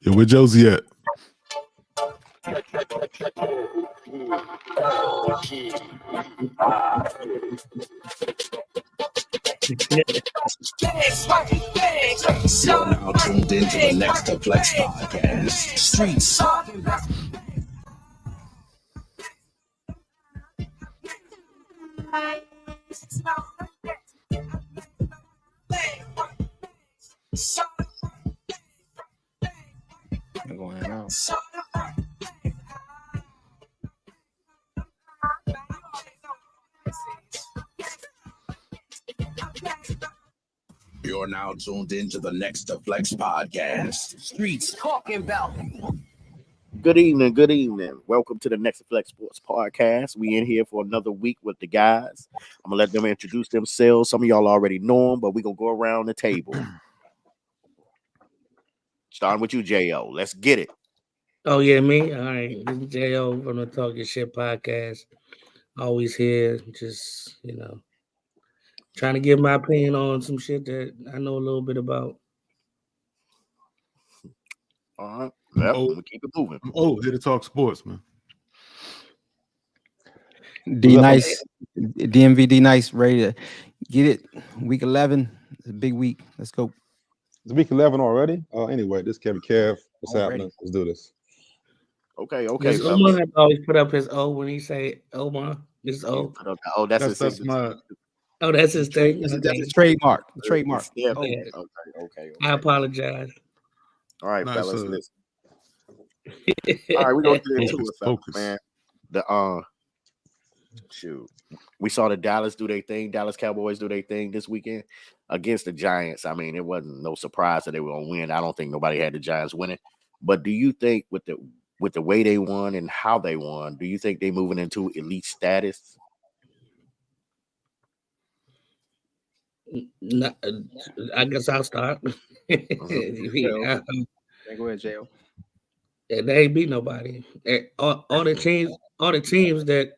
Yeah, where Josie at? You're now tuned into the Next to Flex podcast. Streets. I'm going out. You're now tuned into the Next to Flex podcast. Streets talking about. Good evening. Welcome to the Next Flex Sports Podcast. We in here for another week with the guys. I'm gonna let them introduce themselves. Some of y'all already know them, but we're gonna go around the table. Starting with you, Jo. Let's get it. Oh yeah, me. All right, this is Jo from the Talking Shit podcast. Always here, just trying to give my opinion on some shit that I know a little bit about. All right, well, we'll keep it moving. Oh, here to talk sports, man. D Nice, DMV D Nice, ready to get it. Week 11, it's a big week. Let's go. It's week 11 already. Anyway, this Kevin Kev. What's Already. happening? Let's do this. Okay, Does fellas. Omar always put up his O when he say Omar? This O. Oh, that's my. Oh, that's his thing. That's his trademark. Yeah. Oh, yeah. Okay. I apologize. All right, Nice, fellas. sir. Listen. All right, we're gonna get into it, fellas, Focus. man. Shoot. We saw the Dallas do their thing. Dallas Cowboys do their thing this weekend against the Giants. I mean, it wasn't no surprise that they were gonna win. I don't think nobody had the Giants winning. But do you think with the way they won and how they won, do you think they moving into elite status? No, I guess I'll start. Go ahead, Jo. They ain't beat nobody. All the teams that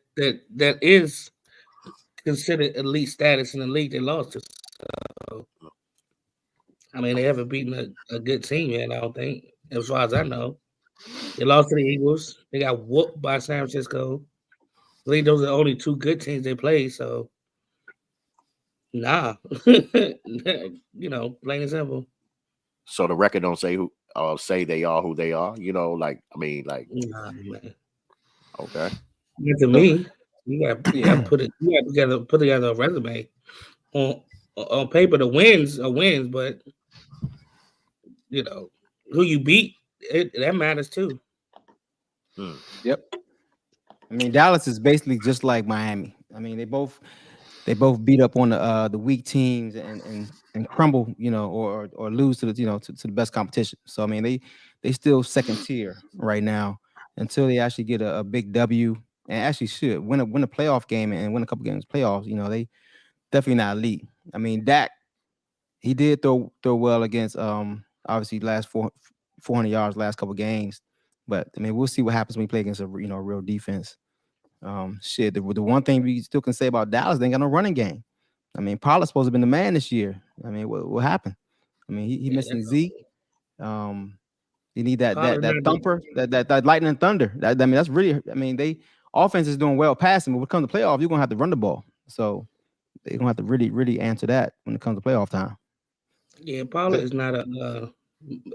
is considered elite status in the league, they lost to. So, I mean, they haven't beaten a good team yet, I don't think, as far as I know. They lost to the Eagles. They got whooped by San Francisco. I think those are the only two good teams they played, so nah. Plain and simple. So the record don't say say they are who they are. Nah, man. Okay. Not to me. You gotta put together a resume. On paper, the wins are wins, but who you beat, that matters too. Yep. I mean, Dallas is basically just like Miami. I mean, they both beat up on the weak teams and crumble, or lose to the to the best competition. So I mean, they still second tier right now until they actually get a big W and actually should win a playoff game and win a couple games playoffs. They definitely not elite. I mean, Dak, he did throw well against obviously last 400 yards last couple games, but I mean, we'll see what happens when we play against a real defense. The one thing we still can say about Dallas, they ain't got no running game. I mean, Pollard's supposed to have been the man this year. I mean, what happened? I mean, he missing Zeke. You need that thumper, that lightning and thunder. That's really. I mean, they offense is doing well passing, but when it comes to playoff, you're gonna have to run the ball. So they're gonna have to really, really answer that when it comes to playoff time. Yeah, Pollard is not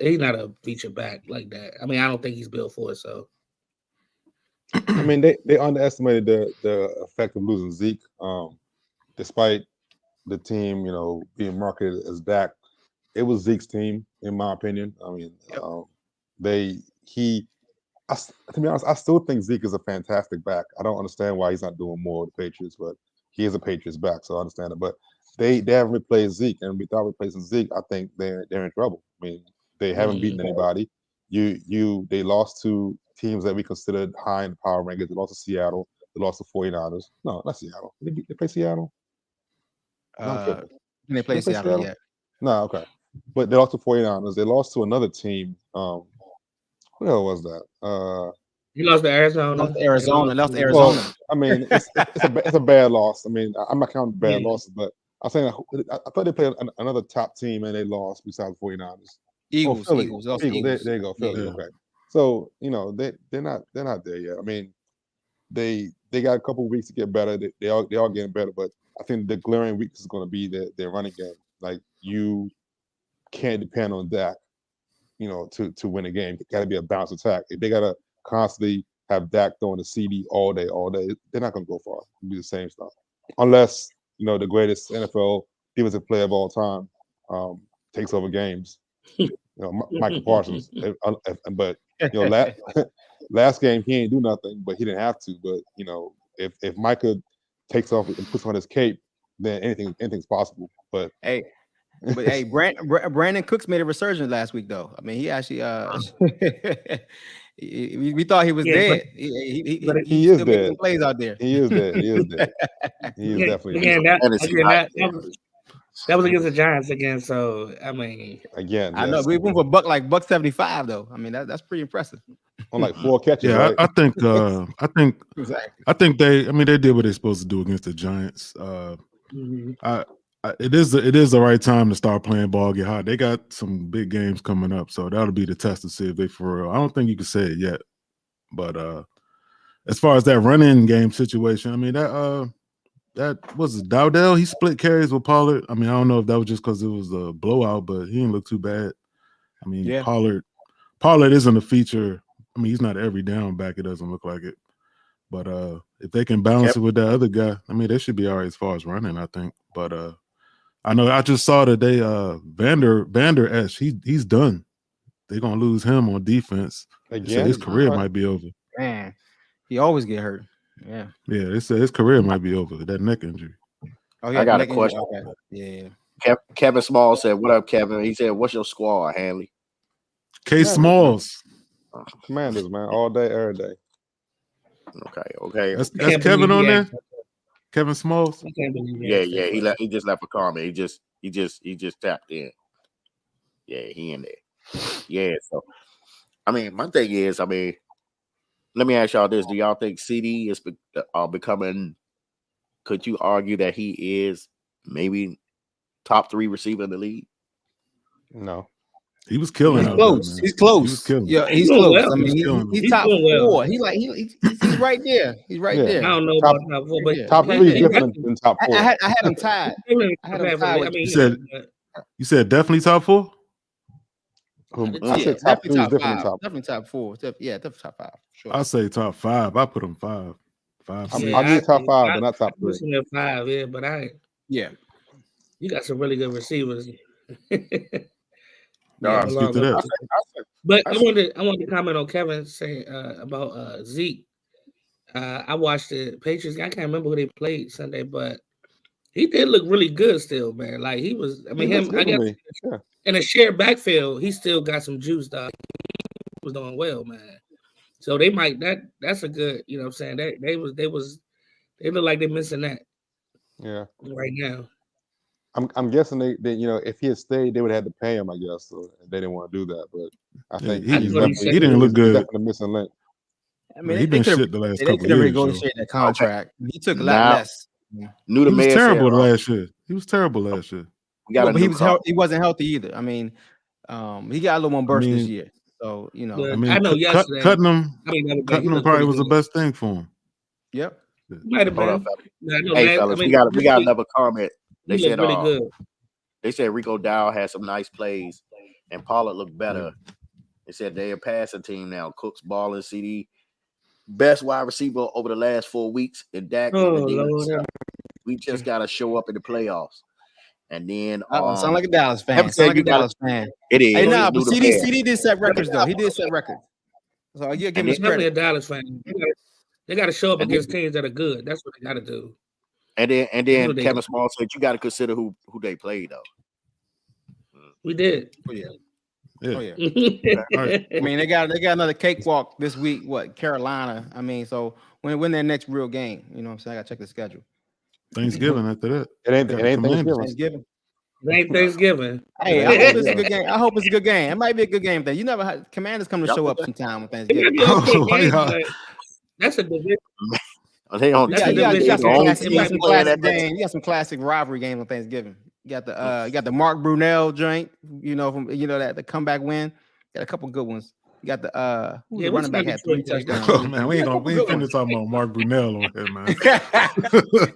he's not a feature back like that. I mean, I don't think he's built for it. So I mean, they underestimated the effect of losing Zeke, despite the team, being marketed as Dak. It was Zeke's team, in my opinion. I mean, to be honest, I still think Zeke is a fantastic back. I don't understand why he's not doing more with the Patriots, but he is a Patriots back, so I understand it. But they haven't replaced Zeke, and without replacing Zeke, I think they're in trouble. I mean, they haven't beaten anybody. They lost to teams that we considered high in the power rankings. They lost to Seattle. They lost to 49ers. No, not Seattle. They play Seattle? They play Seattle yet. No, okay. But they lost to 49ers. They lost to another team. What the hell was that? He lost to Arizona. Lost to Arizona. Well, I mean, it's a bad loss. I mean, I'm not counting bad losses, but I'm saying I thought they played another top team and they lost besides 49ers. Eagles. Philly. Eagles. Also Eagles. Eagles. There you go. Philly. Yeah. Okay. So they're not there yet. I mean, they got a couple weeks to get better. They all getting better, but I think the glaring weakness is going to be their running game. Like you can't depend on Dak, to win a game. It got to be a balanced attack. If they got to constantly have Dak throwing the CD all day, they're not going to go far. It'll be the same stuff, unless the greatest NFL defensive player of all time takes over games. Michael Parsons. But last game he ain't do nothing, but he didn't have to. But if Micah takes off and puts on his cape, then anything's possible. But hey, Brandon Cooks made a resurgence last week, though. I mean, he actually we thought he was dead. He is still making dead. plays out there. He is dead. He is dead. He is definitely Again, dead. that was against the Giants again. So I mean, Again, I know yes. we went for $175 though. I mean, that's pretty impressive. On like 4 catches. Yeah, right? I think Exactly. I think they did what they're supposed to do against the Giants. It is the right time to start playing ball, get hot. They got some big games coming up, so that'll be the test to see if they for real. I don't think you can say it yet, but as far as that running game situation, I mean that was Dowdell. He split carries with Pollard. I mean, I don't know if that was just because it was a blowout, but he didn't look too bad. I mean, Yeah. Pollard isn't a feature. I mean, he's not every down back. It doesn't look like it. But if they can balance it with that other guy, I mean, they should be all right as far as running, I think. But I know I just saw today Vander Esch, he's done. They're gonna lose him on defense. They said Again, his career might be over. Man, he always get hurt. Yeah. Yeah, they said his career might be over. That neck injury. Oh, I got a question. Okay. Yeah. Kevin Small said, "What up, Kevin?" He said, "What's your squad, Hanley?" K Smalls. Commanders, man, all day, every day. Okay. That's Can't Kevin believe on he there. asked that. Kevin Smalls. I can't believe Yeah. He just left a comment. He just tapped in. Yeah, he in there. Yeah. So, I mean, my thing is, let me ask y'all this: do y'all think CD is becoming? Could you argue that he is maybe top 3 receiver in the league? No. He was killing. He's out close. there, man. He's close. He was killing. Yeah, he's doing close. well. I mean, He's killing. he's He's top doing well. 4. He's right there. He's right Yeah. there. I don't know Top- about top 4, but Yeah. Top He- 3 is he- different than top 4. I had him tied. I had him tied with- You said- You said definitely top 4. I Yeah, said top 3 is definitely different than top 5. top 4. Definitely top 4. Definitely top 5. Sure. I say top 5. I put him 5. 5. I'll 6. give you top 5, but not top 3. Pushing at 5, yeah, but Yeah. you got some really good receivers. Nah, let's get to that. But I wanted to comment on Kevin saying about Zeke. I watched the Patriots. I can't remember who they played Sunday, but he did look really good still, man. Like he was. I mean, He looks him. good I to guess me. Yeah. in a shared backfield, he still got some juice. Dog. He was doing well, man. So they might that's a good. You know what I'm saying? They look like they're missing that Yeah. right now. I'm guessing they if he had stayed, they would have had to pay him, I guess. So they didn't want to do that, but I Yeah, think he he's didn't definitely, look he's good. definitely missing link. I Man, mean, he they been could shit the last have couple years. renegotiated that contract. He took a lot Now- less. Knew the He was man terrible said, last year. He was terrible last year. we got No, a but he new was car. he wasn't healthy either. I mean, he got a little more burst this mean- year. So Yeah. I mean, I know yesterday- cutting him The other day, he looked probably pretty was the good. best thing for him. Yep. Might have Hold been. up, fellas. Yeah, I know, Hey, man. fellas, I mean, we got this week, another comment. They he said looked really good. They said Rico Dow had some nice plays, and Pollard looked better. They said they're a passing team now. Cooks, Ball, and CD, best wide receiver over the last 4 weeks. And Dak, Oh, and then Lord. we just got to show up in the playoffs. And then Sound like a Dallas fan. Kevin Sound said like a you gotta- Dallas fan. it is. Hey, nah, Do but the CD best. did set records though. He did set records. So you give him his Definitely a credit. Dallas fan. They got to show up And against teams that are good. That's what they got to do. And then That's what they Kevin do. Small said you got to consider who they played though. We did. Oh yeah. Yeah. Oh yeah. I mean, they got another cakewalk this week. What, Carolina? I mean, so when their next real game, you know what I'm saying? I gotta check the schedule. Thanksgiving after that. It ain't Commanders. Thanksgiving. Thanksgiving. It ain't Thanksgiving. Hey, I hope it's a good game. I hope it's a good game. It might be a good game. You never had Commanders come to show up sometime on It might Thanksgiving. be a okay Why game, y'all- but that's a division. They on You That's got, a you got, you got division. some Only classic, team you got some playing classic that game. You got some classic rivalry games on Thanksgiving. You got the Mark Brunell joint, from that the comeback win. Got a couple good ones. You got the Yeah, running back had 3 Detroit touchdowns. Oh man, we ain't Good finna ones. talk about Mark Brunell on here, man.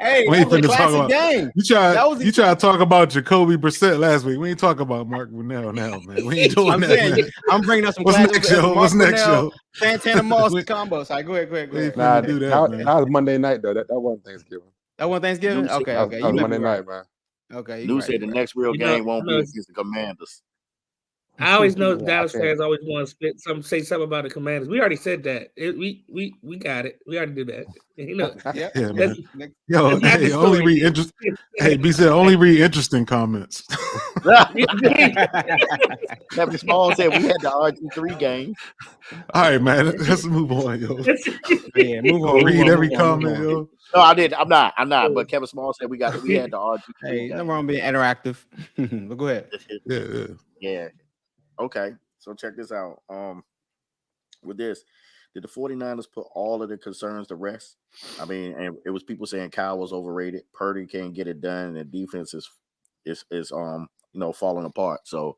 Hey, We ain't that was a finna talk classic about. game. You try to talk about Jacoby Brissett last week. We ain't talk about Mark Brunell now, man. We ain't doing I'm that, saying man. I'm bringing up some What's classics. next, yo? What's next, yo? Santana Moss We- combo. Sorry, go ahead. We ain't Nah, finna do that, that man. was Monday night though. That wasn't Thanksgiving. That one Thanksgiving? Lucy. Okay. That was You might Monday be right. night, man. Okay. Lou said the next real You know- game won't you know, be against the Commanders. I always know Yeah, Dallas I can't. fans always want to say something about the Commanders. We already said that. We got it. We already did that. Yep. Yeah, Let's- man. Yo, That's not hey, the only story. read interesting. Hey, B said only read interesting comments. Kevin Small said we had the RG3 game. All right, man. Let's move on, yo. Yeah, move Gonna on. read every move on, move comment, on. yo. No, I did. I'm not. But Kevin Small said we had the RG3 Hey, game. nothing wrong being interactive. But go ahead. Yeah. Yeah. Okay. So check this out. With this, did the 49ers put all of the concerns to rest? I mean, and it was people saying Kyle was overrated. Purdy can't get it done, and defense is falling apart. So,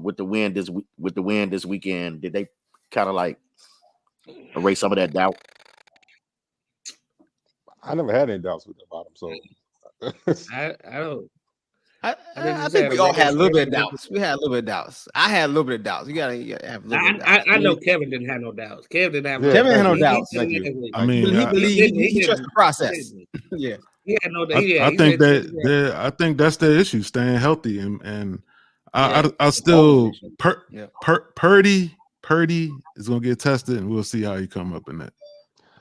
with the win this weekend, did they kind of like erase some of that doubt? I never had any doubts about him. So I don't. I just think had we a all had a little bit of regular doubts. We had a little bit of doubts. I had a little bit of doubts. You gotta have a little bit of doubts. I know Kevin didn't have no doubts. Kevin didn't have Yeah, Kevin had no thank you. doubts. Thank you. I mean, He I- believed he didn't. trusts the process. Yeah. He had no doubt. I think I think that's the issue, staying healthy, and I still Purdy is gonna get tested, and we'll see how he come up in that.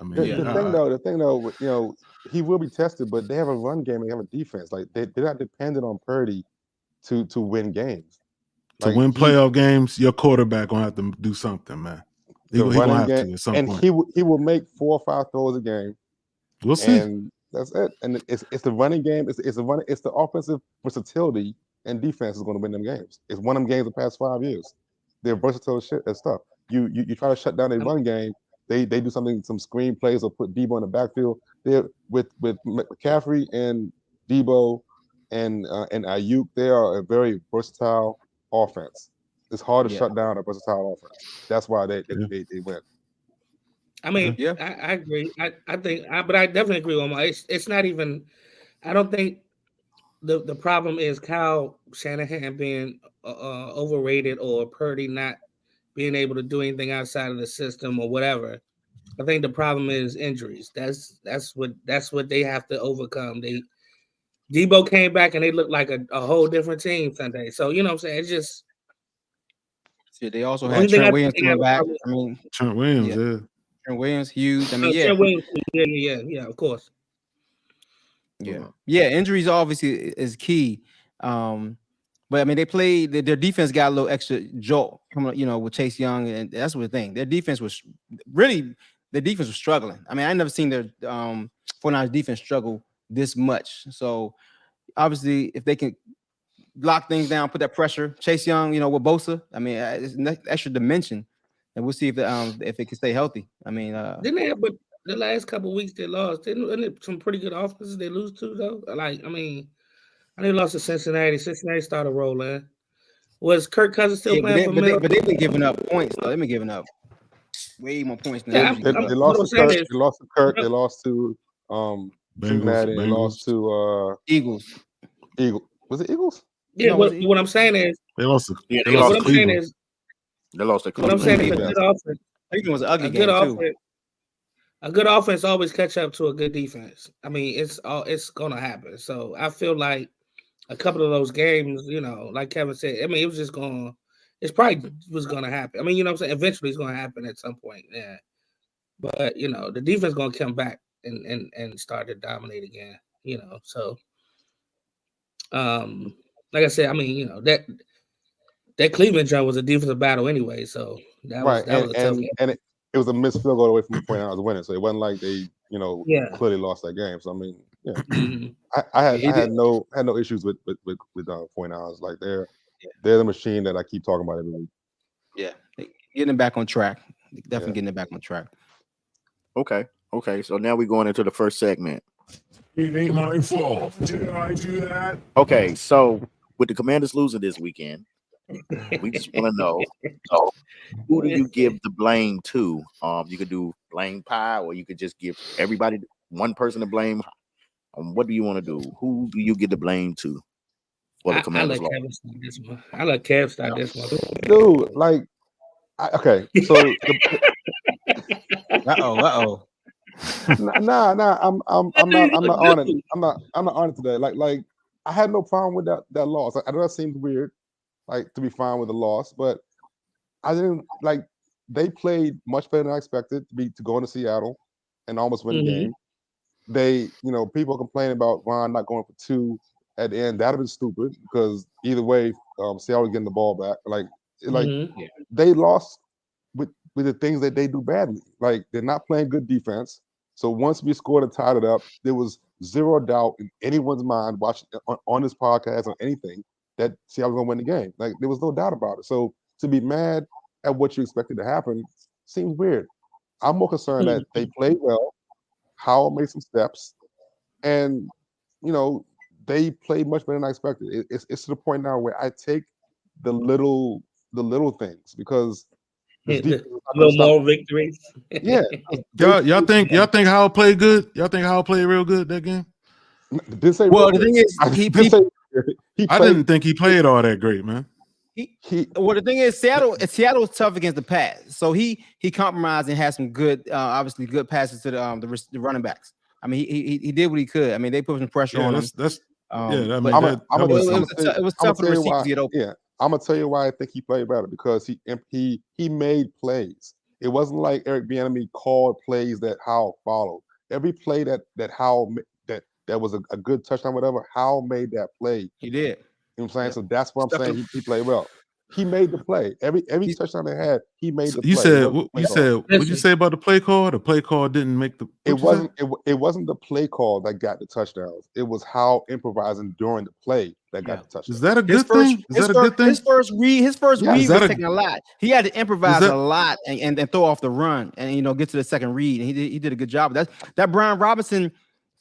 I mean, the thing though, he will be tested, but they have a run game and they have a defense. Like they're not dependent on Purdy to win games. to win playoff games, your quarterback gonna have to do something, man. He gonna have to at some and point. he will make 4 or 5 throws a game. We'll see. And that's it. And it's the running game. It's the offensive versatility and defense is going to win them games. It's won them games the past 5 years. They're versatile shit and stuff. You try to shut down a run game. They do some screen plays or put Debo in the backfield. They're with McCaffrey and Debo and Ayuk. They are a very versatile offense. It's hard to shut down a versatile offense. That's why they win. I mean, Yeah. I agree. I think, but I definitely agree with Omar. It's not even. I don't think the problem is Kyle Shanahan being overrated or Purdy not being able to do anything outside of the system or whatever. I think the problem is injuries. That's what they have to overcome. Debo came back and they looked like a whole different team Sunday. So you know what I'm saying? It's just. They also Only had thing Trent I Williams think coming I back. have a I mean, Trent Williams, yeah. Trent Williams, huge. I mean, Trent Williams, yeah, of course. Yeah. Injuries obviously is key. But I mean, they played. Their defense got a little extra jolt coming, with Chase Young, and that's what the thing. Their defense was struggling. I mean, I never seen their 49ers defense struggle this much. So obviously, if they can lock things down, put that pressure, Chase Young, with Bosa, I mean, it's an extra dimension, and we'll see if they can stay healthy. I mean, Didn't they have, but the last couple of weeks they lost? Wasn't it some pretty good offenses they lose to though? Like, I mean, they lost to Cincinnati. Cincinnati started rolling. Was Kirk Cousins still playing for Middle? But they've been giving up points though. They've been giving up way more points than They lost to Kirk. They lost to Kirk. They lost to Cincinnati. They lost to Eagles. Was it Eagles? Yeah. What I'm saying is they lost to what I'm saying is they lost to Cleveland. What I'm saying is a good offense. Cleveland was an ugly game too. A good offense always catch up to a good defense. I mean, it's gonna happen. So I feel like a couple of those games, like Kevin said, I mean, it's probably was gonna happen. I mean, you know what I'm saying? Eventually it's gonna happen at some point. Yeah. But the defense gonna come back and start to dominate again, So like I said, I mean, that Cleveland jump was a defensive battle anyway. So that was a tough game. And it was a missed field goal away from the 49ers winning. So it wasn't like they, clearly lost that game. So I mean, yeah. Mm-hmm. I had no issues with 49ers. Like they're the machine that I keep talking about every week. Yeah, getting it back on track. Definitely getting it back on track. Okay. So now we're going into the first segment. It ain't my fault. Did I do that? Okay, so with the Commanders losing this weekend, we just want to know who do you give the blame to? You could do blame pie, or you could just give everybody one person to blame. What do you want to do? Who do you give the blame to for the I Commanders let loss? Kevin start this one. I let Kev start this one. Dude, like, okay, so Uh-oh. nah, I'm not on it. I'm not on it today. Like I had no problem with that loss. I know that seems weird, like to be fine with the loss, but I didn't like they played much better than I expected to go into Seattle and almost win the game. They, people complaining about Ron not going for 2 at the end. That'd have been stupid because either way, Seattle was getting the ball back. Like they lost with the things that they do badly. Like they're not playing good defense. So once we scored and tied it up, there was zero doubt in anyone's mind watching on this podcast or anything that Seattle was gonna win the game. Like there was no doubt about it. So to be mad at what you expected to happen seems weird. I'm more concerned that they played well. Howell made some steps, and they played much better than I expected. It's to the point now where I take the little things because a little more victories. Yeah. Y'all think Howell played good? Y'all think Howell played real good that game? Didn't say Well, real the good. thing is, I he didn't say he I played. didn't think he played all that great, man. Well, the thing is, Seattle was tough against the pass, so he compromised and had some good, obviously good passes to the running backs. I mean, he did what he could. I mean, they put some pressure on him. I mean, but that it was tough for the receivers to get open. Yeah, I'm gonna tell you why I think he played better because he made plays. It wasn't like Eric Bieniemy called plays that Howell followed. Every play that Howell that was a good touchdown, whatever, Howell made that play. He did. You know what I'm saying? Yeah. So that's what I'm saying. He played well. He made the play. Every touchdown they had, he made the play. What'd you say about the play call? The play call didn't make the. It wasn't the play call that got the touchdowns. It was how improvising during the play that got the touchdown. Is that a good thing? Is that a good thing? His first read was taking a lot. He had to improvise a lot and throw off the run and get to the second read. And he did a good job. That Brian Robinson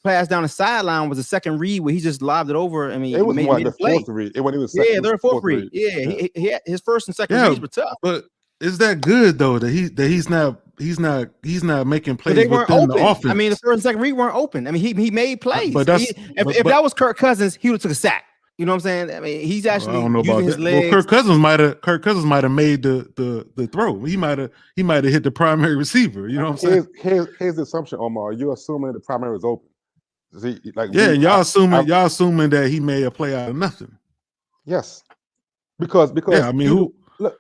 pass down the sideline was a second read where he just lobbed it over. I mean, it was the fourth read. It was third, fourth read. Yeah, he had, his first and second reads were tough. But is that good though that he's not making plays they weren't within open. the offense? I mean, the first and second read weren't open. I mean, he made plays. But if that was Kirk Cousins, he would have took a sack. You know what I'm saying? I mean, he's actually I don't know about using his that. legs. Well, Kirk Cousins might have made the throw. He might have hit the primary receiver. You know what I'm saying? Here's the assumption, Omar. You're assuming the primary was open. See, y'all assuming that he made a play out of nothing. Yes, because I mean,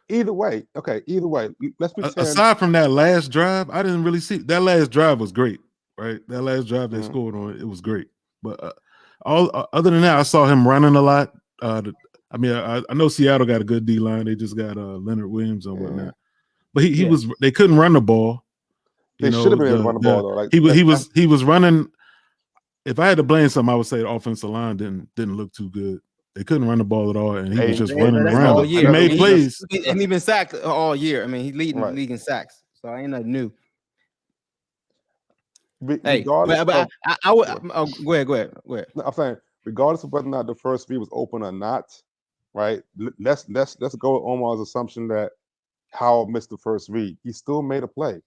either way, let's pretend. Aside from that last drive, I didn't really see that last drive was great, right? That last drive they scored on it was great. But other than that, I saw him running a lot. I know Seattle got a good D line. They just got Leonard Williams and whatnot. But they couldn't run the ball. They should have been able to run the ball though. Like he was running. If I had to blame something, I would say the offensive line didn't look too good. They couldn't run the ball at all, and he was just running around. He made plays. And he's been sacked all year. I mean, he's leading the league in sacks, so I ain't nothing new. Hey, but I would go ahead. No, I'm saying, regardless of whether or not the first read was open or not, right? Let's go with Omar's assumption that Howell missed the first read. He still made a play.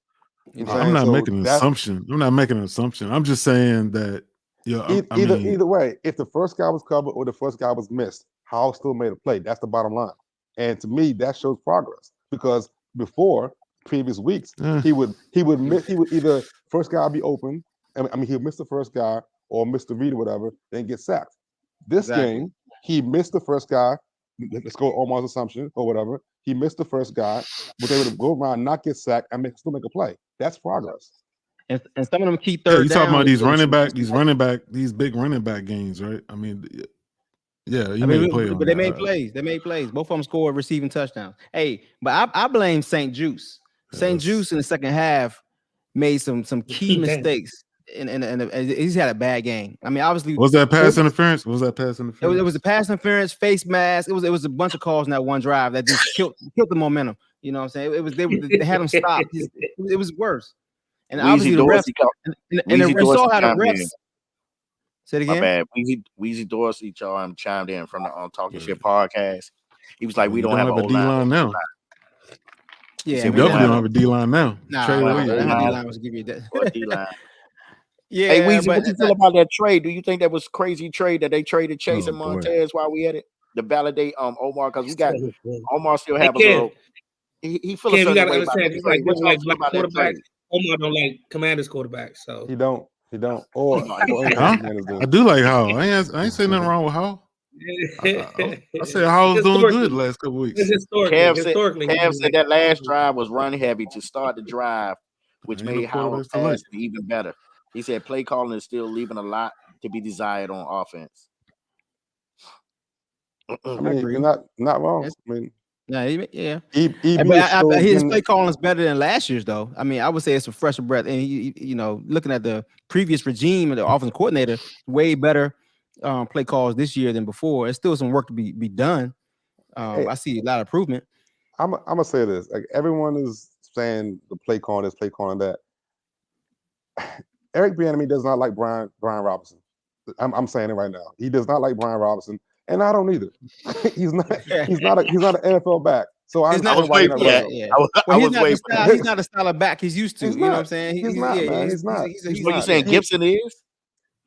I'm not making an assumption. I'm not making an assumption. I'm just saying that. Either way, if the first guy was covered or the first guy was missed, Howell still made a play. That's the bottom line. And to me, that shows progress because before previous weeks, he would either first guy be open. I mean, he would miss the first guy or miss the read or whatever, then get sacked. This game, he missed the first guy. Let's go Omar's assumption or whatever. He missed the first guy, but they would go around, not get sacked, and still make a play. That's progress. And some of them key third. You talking about these big running back games, right? I mean, made a play. But they made plays. They made plays. Both of them scored receiving touchdowns. Hey, but I blame St. Juice. St. Juice in the second half made some key mistakes, and he's had a bad game. I mean, obviously, was that pass interference? It was a pass interference, face mask. It was a bunch of calls in that one drive that just killed the momentum. You know what I'm saying? They had him stop. It was worse. And obviously the refs, and we saw how the refs. Say it My again. bad. Weezy Dorsey chimed in from the Talking Shit podcast. He was like, we You don't have have an a D line now. Yeah, said You we we don't definitely don't don't have have a D line now. Nah, Trade don't have nah, a nah, away. that D-line. D-line was give you that. or a D-line. Yeah, Hey, Weezy, but what you feel about that trade? Do you think that was crazy trade that they traded Chase Oh, and boy. Montez while we had it to validate Omar? Because we got Hey, Omar still have a Kev, little. He feel a Kev, you certain gotta way about understand, that just trade. like What don't y'all like feel black about that quarterbacks, trade? Omar don't like Commanders quarterbacks. So He don't. Or No, any Huh? Commanders do. I do like Howell. I ain't saying nothing wrong with Howell. I said Howell's doing good the last couple weeks. Historically, Kev said that last drive was run heavy to start the drive, which Ain't no made Howell's quarterbacks to like. passing even better. He said play calling is still leaving a lot to be desired on offense. I mean, agree. you're not wrong. Yes. I mean, yeah, yeah. EB But is still his getting- play calling is better than last year's, though. I mean, I would say it's a fresher breath. And you know, looking at the previous regime and the offensive coordinator, way better play calls this year than before. There's still some work to be done. Hey. I see a lot of improvement. I'm gonna say this. Like everyone is saying the play calling this, play calling that. Eric Bieniemy does not like Brian Robinson. I'm saying it right now. He does not like Brian Robinson, and I don't either. he's not an NFL back. So I He's not. understand why you're not Yeah, running him. yeah. I Well, was waiting for that. he's not a style of back he's used to. He's You know what I'm not. saying? He's not, man. He's not. He's He's What you not. saying? Gibson is?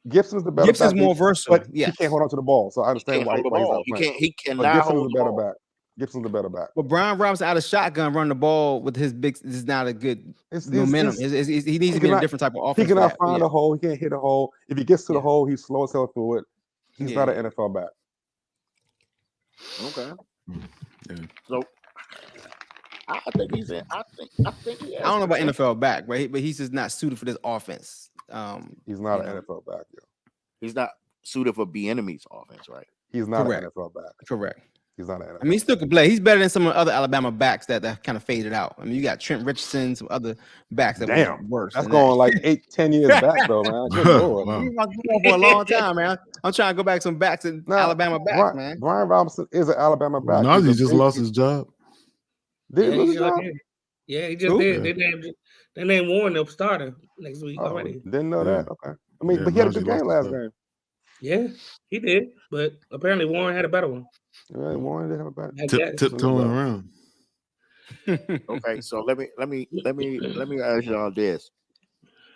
Gibson's the better Gibson's back, more versatile. but Yeah, he can't hold on to the ball. So I He understand can't why hold the he's ball. not playing. He But cannot Gibson is hold a the better ball. back. Gibson's a better back. but Brian Robinson out of shotgun running the ball with his big is not a good momentum. He needs to be in a different type of offense. He cannot for that. find a hole. He can't hit a hole. If he gets to the hole, he's slow as hell through it. He's not an NFL back. Okay. Yeah. So I think he's in. I think he has I don't know about potential. NFL back, but he's just not suited for this offense. He's not an NFL back. Yo. He's not suited for B-enemy's offense, right? He's not Correct. an NFL back. Correct. He's not an NFL. I mean, he still can play. He's better than some of the other Alabama backs that kind of faded out. I mean, you got Trent Richardson, some other backs that were worse. That's than going like 8-10 years back, though, man. Good Lord. Wow. He's been going for a long time, man. I'm trying to go back some backs in Alabama backs, man. Brian Robinson is an Alabama back. Najee just lost his job. Did he lose his job? Yeah, he just did. They named Warren the starter next week already. Didn't know that. Okay. I mean, Yeah, but he had a Najee good lost game his last job. game. Yeah, he did. But apparently Warren had a better one. Yeah, Warren did have a better. Tiptoeing around. Okay, so let me ask y'all this.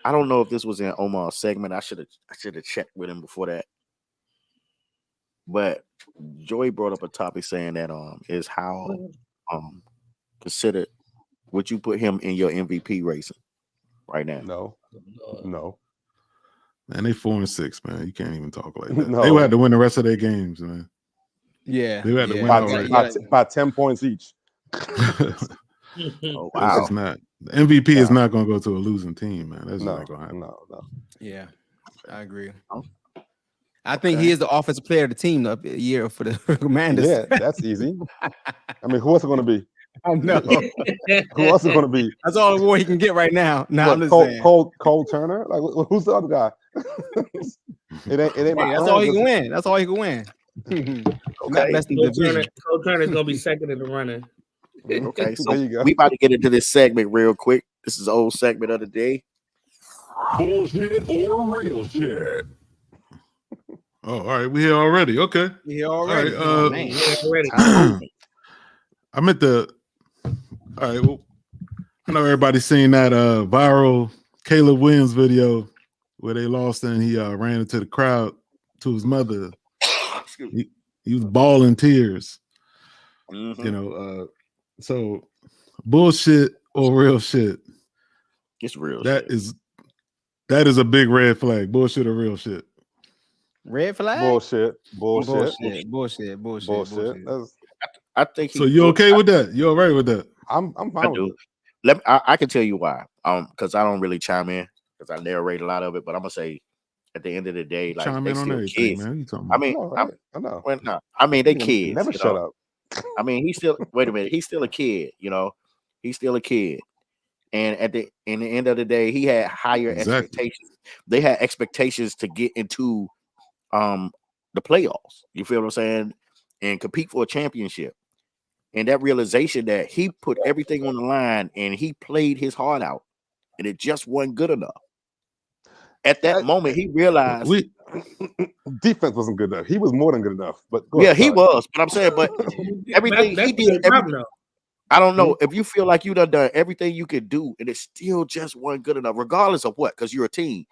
I don't know if this was in Omar's segment. I should have checked with him before that. But Joey brought up a topic saying that is how considered would you put him in your MVP racing right now? No. Man, they 4-6, man. You can't even talk like that. No. They would have to win the rest of their games, man. Yeah. They had to win already. By 10 points each. Oh, Wow. wow. Not the MVP is not going to go to a losing team, man. That's not going to happen. No. Yeah, I agree. I think he is the offensive player of the team the year for the Commanders. Yeah, that's easy. I mean, who else is going to be? I know. Who else is going to be? That's all the award he can get right now. Now I'm just saying. Cole Turner? Like, who's the other guy? it ain't. Hey, that's all he can win. That's all he can win. Not less than division. Cole Turner's gonna be second in the running. Okay, so There you go. we about to get into this segment real quick. This is the old segment of the day. Bullshit or real shit? Oh, all right. We here already. Okay. He already. All right, man. Already. I meant to. All right. Well, I know everybody's seen that viral Caleb Williams video where they lost and he ran into the crowd to his mother. He was bawling tears. Mhm. You know, so bullshit or real shit. It's real. That is a big red flag. Bullshit or real shit. Red flag. Bullshit. Bullshit. That's, I think. So you okay with that? You all right with that? I'm I fine with do. it. I can tell you why. Because I don't really chime in because I narrate a lot of it. But I'm gonna say, at the end of the day, like Chime they in on still everything, kids. man. What you talking I about? mean, I know, right? I know. well, no, I mean they You kids. Never you shut know? up. I mean, he's still. Wait a minute. He's still a kid. You know, he's still a kid. And at the end of the day, he had higher expectations. They had expectations to get into the playoffs. You feel what I'm saying? And compete for a championship. And that realization that he put everything on the line and he played his heart out, and it just wasn't good enough. At that moment, he realized defense wasn't good enough. He was more than good enough. But go Yeah, ahead, he sorry. was. But I'm saying, but everything That's he the did, problem, though. I don't know if you feel like you done everything you could do, and it still just wasn't good enough, regardless of what, because you're a team,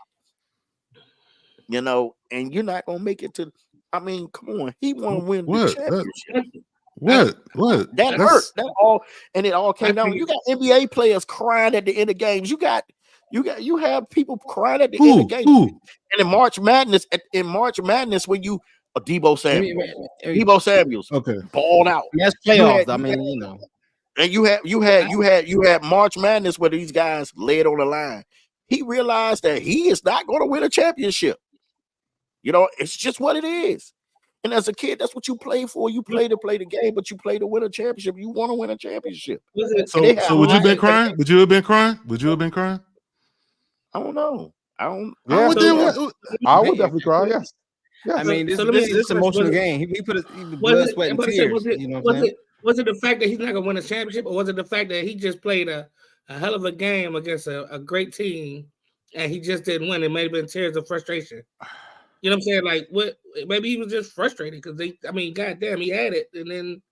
you know, and you're not gonna make it to. I mean, come on, he want to win the What? championship. What? That hurt. That's That all, and it all came I down. think- You got NBA players crying at the end of games. You have people crying at the end of games. who? And in March Madness, when you Debo Samuel, Debo Samuels Okay. balled out. That's You playoffs. had- I mean, you know. And you had March Madness where these guys laid on the line. He realized that he is not going to win a championship. You know, it's just what it is. And as a kid, that's what you play for. You play to play the game, but you play to win a championship. You want to win a championship. Was it- So, they have would you have been lions- crying? Would you have been crying? Would you have been crying? I don't know. I don't. Yeah, What so- did- I would definitely cry. Yes. I mean, this So let me this ask this you a emotional question. game. He put his blood, Was sweat, and it, tears. was it, You know what I'm was saying? it the fact that he's not gonna win a championship, or was it the fact that he just played a hell of a game against a great team and he just didn't win? It may have been tears of frustration. You know what I'm saying? Like, what? Maybe he was just frustrated because goddamn, he had it, and then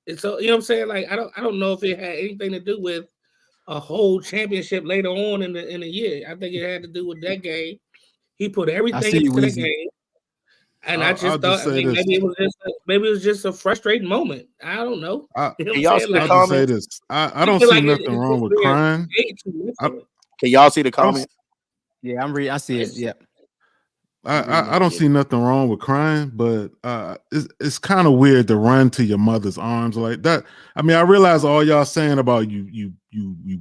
it's so, you know what I'm saying? Like, I don't know if it had anything to do with a whole championship later on in the year. I think it had to do with that game. He put everything see you, into that Weezy. game. And I'll I just just thought, say this. maybe it was just a frustrating moment. I don't know. I- You know what Y'all I'm see saying? the I'll Like, just say comments? this. I don't feel see like nothing wrong with crying. way too much of it. Can y'all see the I don't- comments? Yeah, I'm reading. I see it. Yeah. I don't see nothing wrong with crying, but it's kind of weird to run to your mother's arms like that. I mean, I realize all y'all saying about you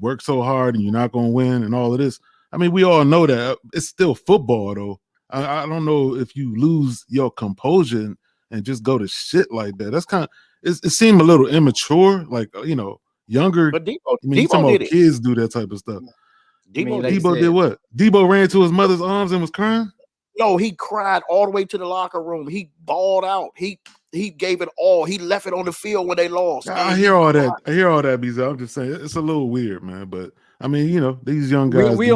work so hard and you're not gonna win and all of this. I mean, we all know that. It's still football though. I don't know if you lose your composure and just go to shit like that. That's kind of it seemed a little immature, like younger. But Debo, I mean, you talking Debo about did it. kids do that type of stuff. Debo, like- did it. Debo did what? Debo ran to his mother's arms and was crying. No, he cried all the way to the locker room. He balled out. He gave it all. He left it on the field when they lost. I And hear he all that. cried. I hear all that, Beezy. I'm just saying it's a little weird, man. But I mean, these young guys. We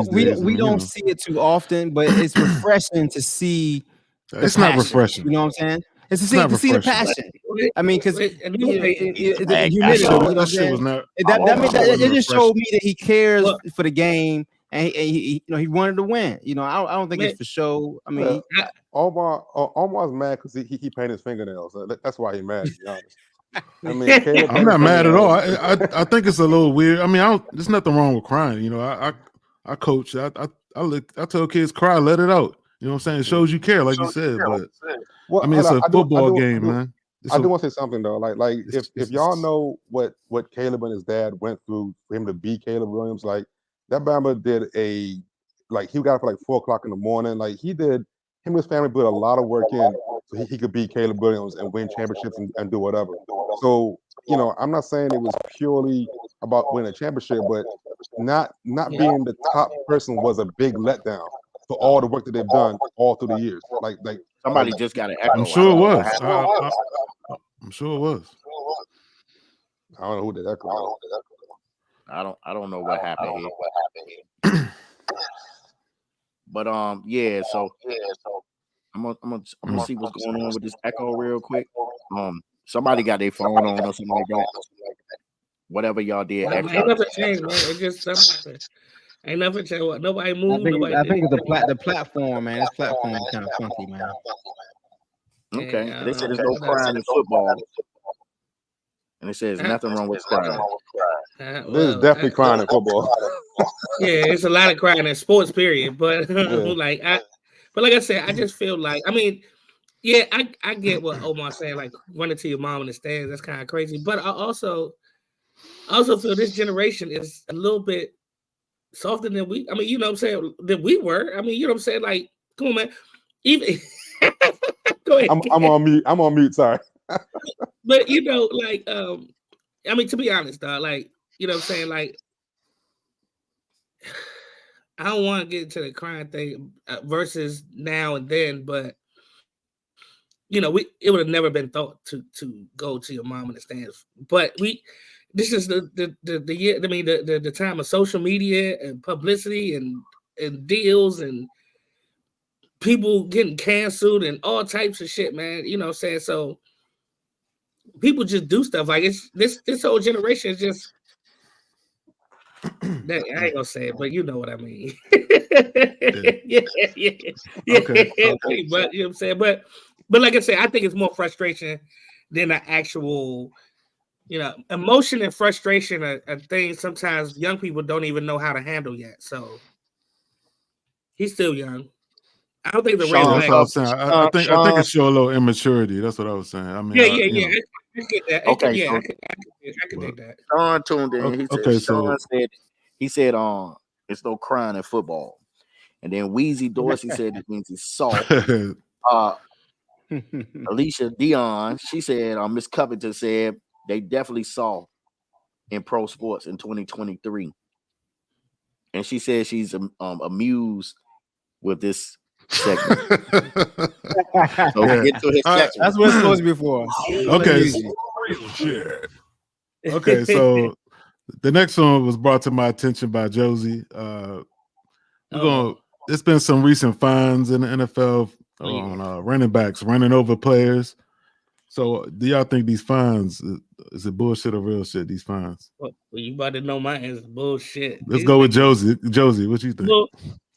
don't see it too often, but it's refreshing to see. the It's not passion, refreshing. You know what I'm saying? It's to not see the refreshing. passion. I mean, because the humidity. You know That what shit I'm was saying? not. It just refreshing. showed me that he cares Well- for the game, and he he wanted to win. I don't think Man. it's for show. I mean, Yeah. Omar's mad because he painted his fingernails. That's why he's mad. To be honest. I mean, Caleb I'm not painted mad at all. fingernails. I think it's a little weird. I mean, there's nothing wrong with crying. I coach. I tell kids cry, let it out. You know what I'm saying? It shows you care, like you said. But Well, I mean, it's hold a on. football game, man. I do want to say something though. Like It's- if y'all know what Caleb and his dad went through for him to beat Caleb Williams, like that Bama did he got up for like 4:00 in the morning. Like him and his family put a lot of work in so he could beat Caleb Williams and win championships and do whatever. So, I'm not saying it was purely about winning a championship, but not being the top person was a big letdown for all the work that they've done all through the years. Like Somebody just got an echo. I'm sure it I was. don't know what happened. I'm sure it was. I don't know who did that. Call. I don't know what happened here. But yeah. So I'm gonna see what's going on with this echo real quick. Somebody got their phone on or something like that. Whatever y'all did. Ain't nothing changed, man. It just something happened. Ain't nothing changed. Nobody moved. I think it's the platform, man. This platform is kind of funky, man. Okay. Yeah, They said there's no crying in football. And it says nothing wrong with crying. There's definitely crying in football. Yeah, it's a lot of crying in sports, period. But Yeah. like I said, I just feel like, I mean, yeah, I get what Omar's saying, like running to your mom in the stands. That's kind of crazy. But I also feel this generation is a little bit softer than we. I mean, you know what I'm saying, than we were. I mean, you know what I'm saying. Like, come on, man. Even go ahead. I'm on mute. I'm on mute. Sorry. But like, I mean, to be honest, dog, like, you know what I'm saying, like, I don't want to get into the crying thing versus now and then, but it would have never been thought to go to your mom in the stands. But this is the year. I mean, the time of social media and publicity and deals, and people getting canceled and all types of shit, man. You know what I'm saying? So people just do stuff like it's this whole generation is just that, I ain't gonna say it, but you know what I mean. yeah. Okay. But you know what I'm saying? But like I said, I think it's more frustration than the actual, emotion and frustration are things sometimes young people don't even know how to handle yet. So he's still young. I don't think the red Yeah, that's flag. what I was saying. I think it show a little immaturity. That's what I was saying. I mean, Yeah. you know. I get that. Okay, Yeah, so- I can take that. Sean tuned in. Okay, so- He said, it's no crying in football. And then Wheezy Dorsey said it means he's soft. Alicia Dion, she said, Miss Covington said they definitely saw in pro sports in 2023. And she said she's amused with this segment. So we get to his section. That's what it's supposed to be for. Okay. Shit. Okay, so the next one was brought to my attention by Josie. There's been some recent fines in the NFL on running backs running over players. So do y'all think these fines is it bullshit or real shit? These fines? Well, you about to know my answer. Bullshit. Let's go with Josie. Josie, what you think?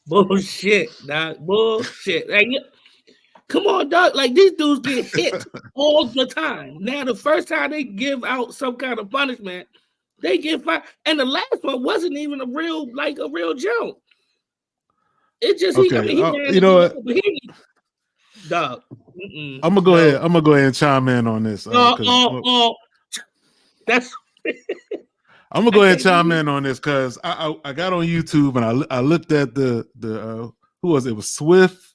Bullshit, dog. Bullshit. Like, come on, dog. Like, these dudes get hit all the time. Now, the first time they give out some kind of punishment, they get fined. And the last one wasn't even a real joke. It just you know what? Dog. I'm gonna go ahead. I'm gonna go ahead and chime in on this. That's. I'm gonna go ahead and chime in on this because I got on YouTube and I looked at the who was it? It was Swift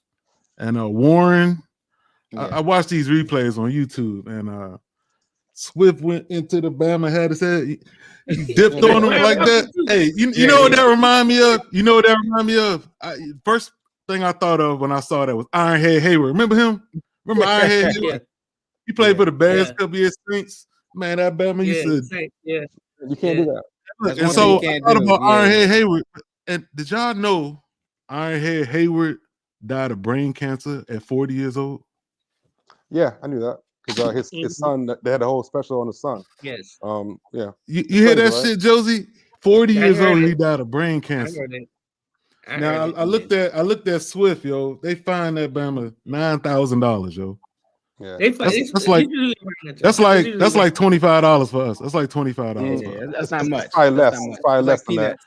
and Warren. Yeah. I watched these replays on YouTube and Swift went into the Bama, had his head, he dipped on him like that. Hey, you know what that remind me of? You know what that remind me of? First thing I thought of when I saw that was Ironhead Hayward. Remember him? Remember Ironhead Hayward? He played for the Bears, couple years Saints. Man, that Bama used to. You can't do that. That's And one so thing I you can't thought do, about yeah. Ironhead Hayward. And did y'all know Ironhead Hayward died of brain cancer at 40 years old? Yeah, I knew that because his son, they had a whole special on the son. Yes. Yeah. You hear that Crazy, right? shit, Josie? 40 I years heard old, it. he died of brain I cancer. heard it. Now I looked at Swift, yo. They fined that Bama $9,000, yo. Yeah. That's like $25 for us. That's like $25 for us. Yeah, that's not much. It's probably That's less. not much. It's probably It's less like than that.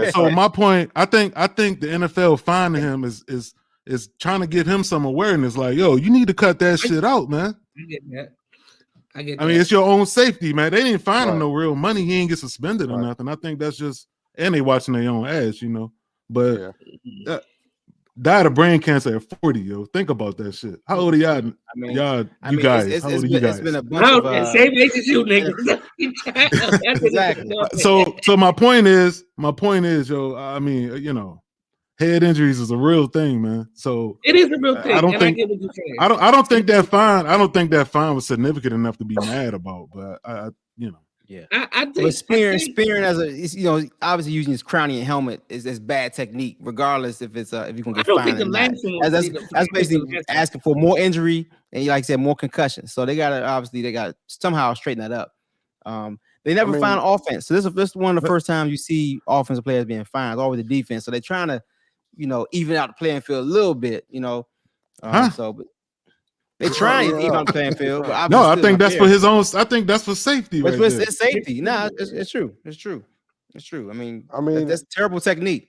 peanuts. So my point, I think the NFL finding him is trying to give him some awareness. Like, yo, you need to cut that shit out, man. I get that. I get I mean, it's your own safety, man. They didn't find him Right. no real money. He ain't get suspended or Right. nothing. I think that's just, and they watching their own ass, you know. But Yeah. died of brain cancer at 40, yo. Think about that shit. How old are y'all? I mean, You guys. it's How old are been, you guys? it's been a bunch of same age as you, nigga. Exactly. So my point is, yo. I mean, you know, head injuries is a real thing, man. So It is a real thing. I don't think- I get what you're saying. I don't think that fine. I don't think that fine was significant enough to be mad about. But I you know. I think But spearing as obviously using his crowning and helmet is bad technique, regardless if it's if you're gonna I get don't fined think the or not. last one was either. That's basically asking for more injury and, like I said, more concussion. So they gotta somehow straighten that up. They never find offense. So this is one of the first times you see offensive players being fined. It's always the defense. So they're trying to, even out the playing field a little bit, So but they're trying to even out the playing field. But No, I obviously think still that's not for there. his own. I think that's for safety, right there. It's safety. No, it's true. It's true. I mean, mean, that's terrible technique.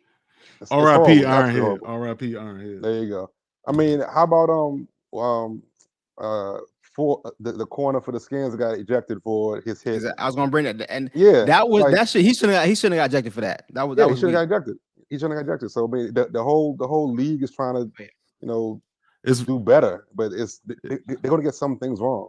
It's R.I.P. horrible. That's Ironhead. horrible. R.I.P. Ironhead. There you go. I mean, how about for the corner for the Skins got ejected for his hit? I was gonna bring that, and Yeah, that was like- that shit. He shouldn't have got ejected for that. That was Yeah, that he was should weak. have got ejected. He shouldn't have got ejected. So I mean, the whole league is trying to, It's do better, but they're going to get some things wrong.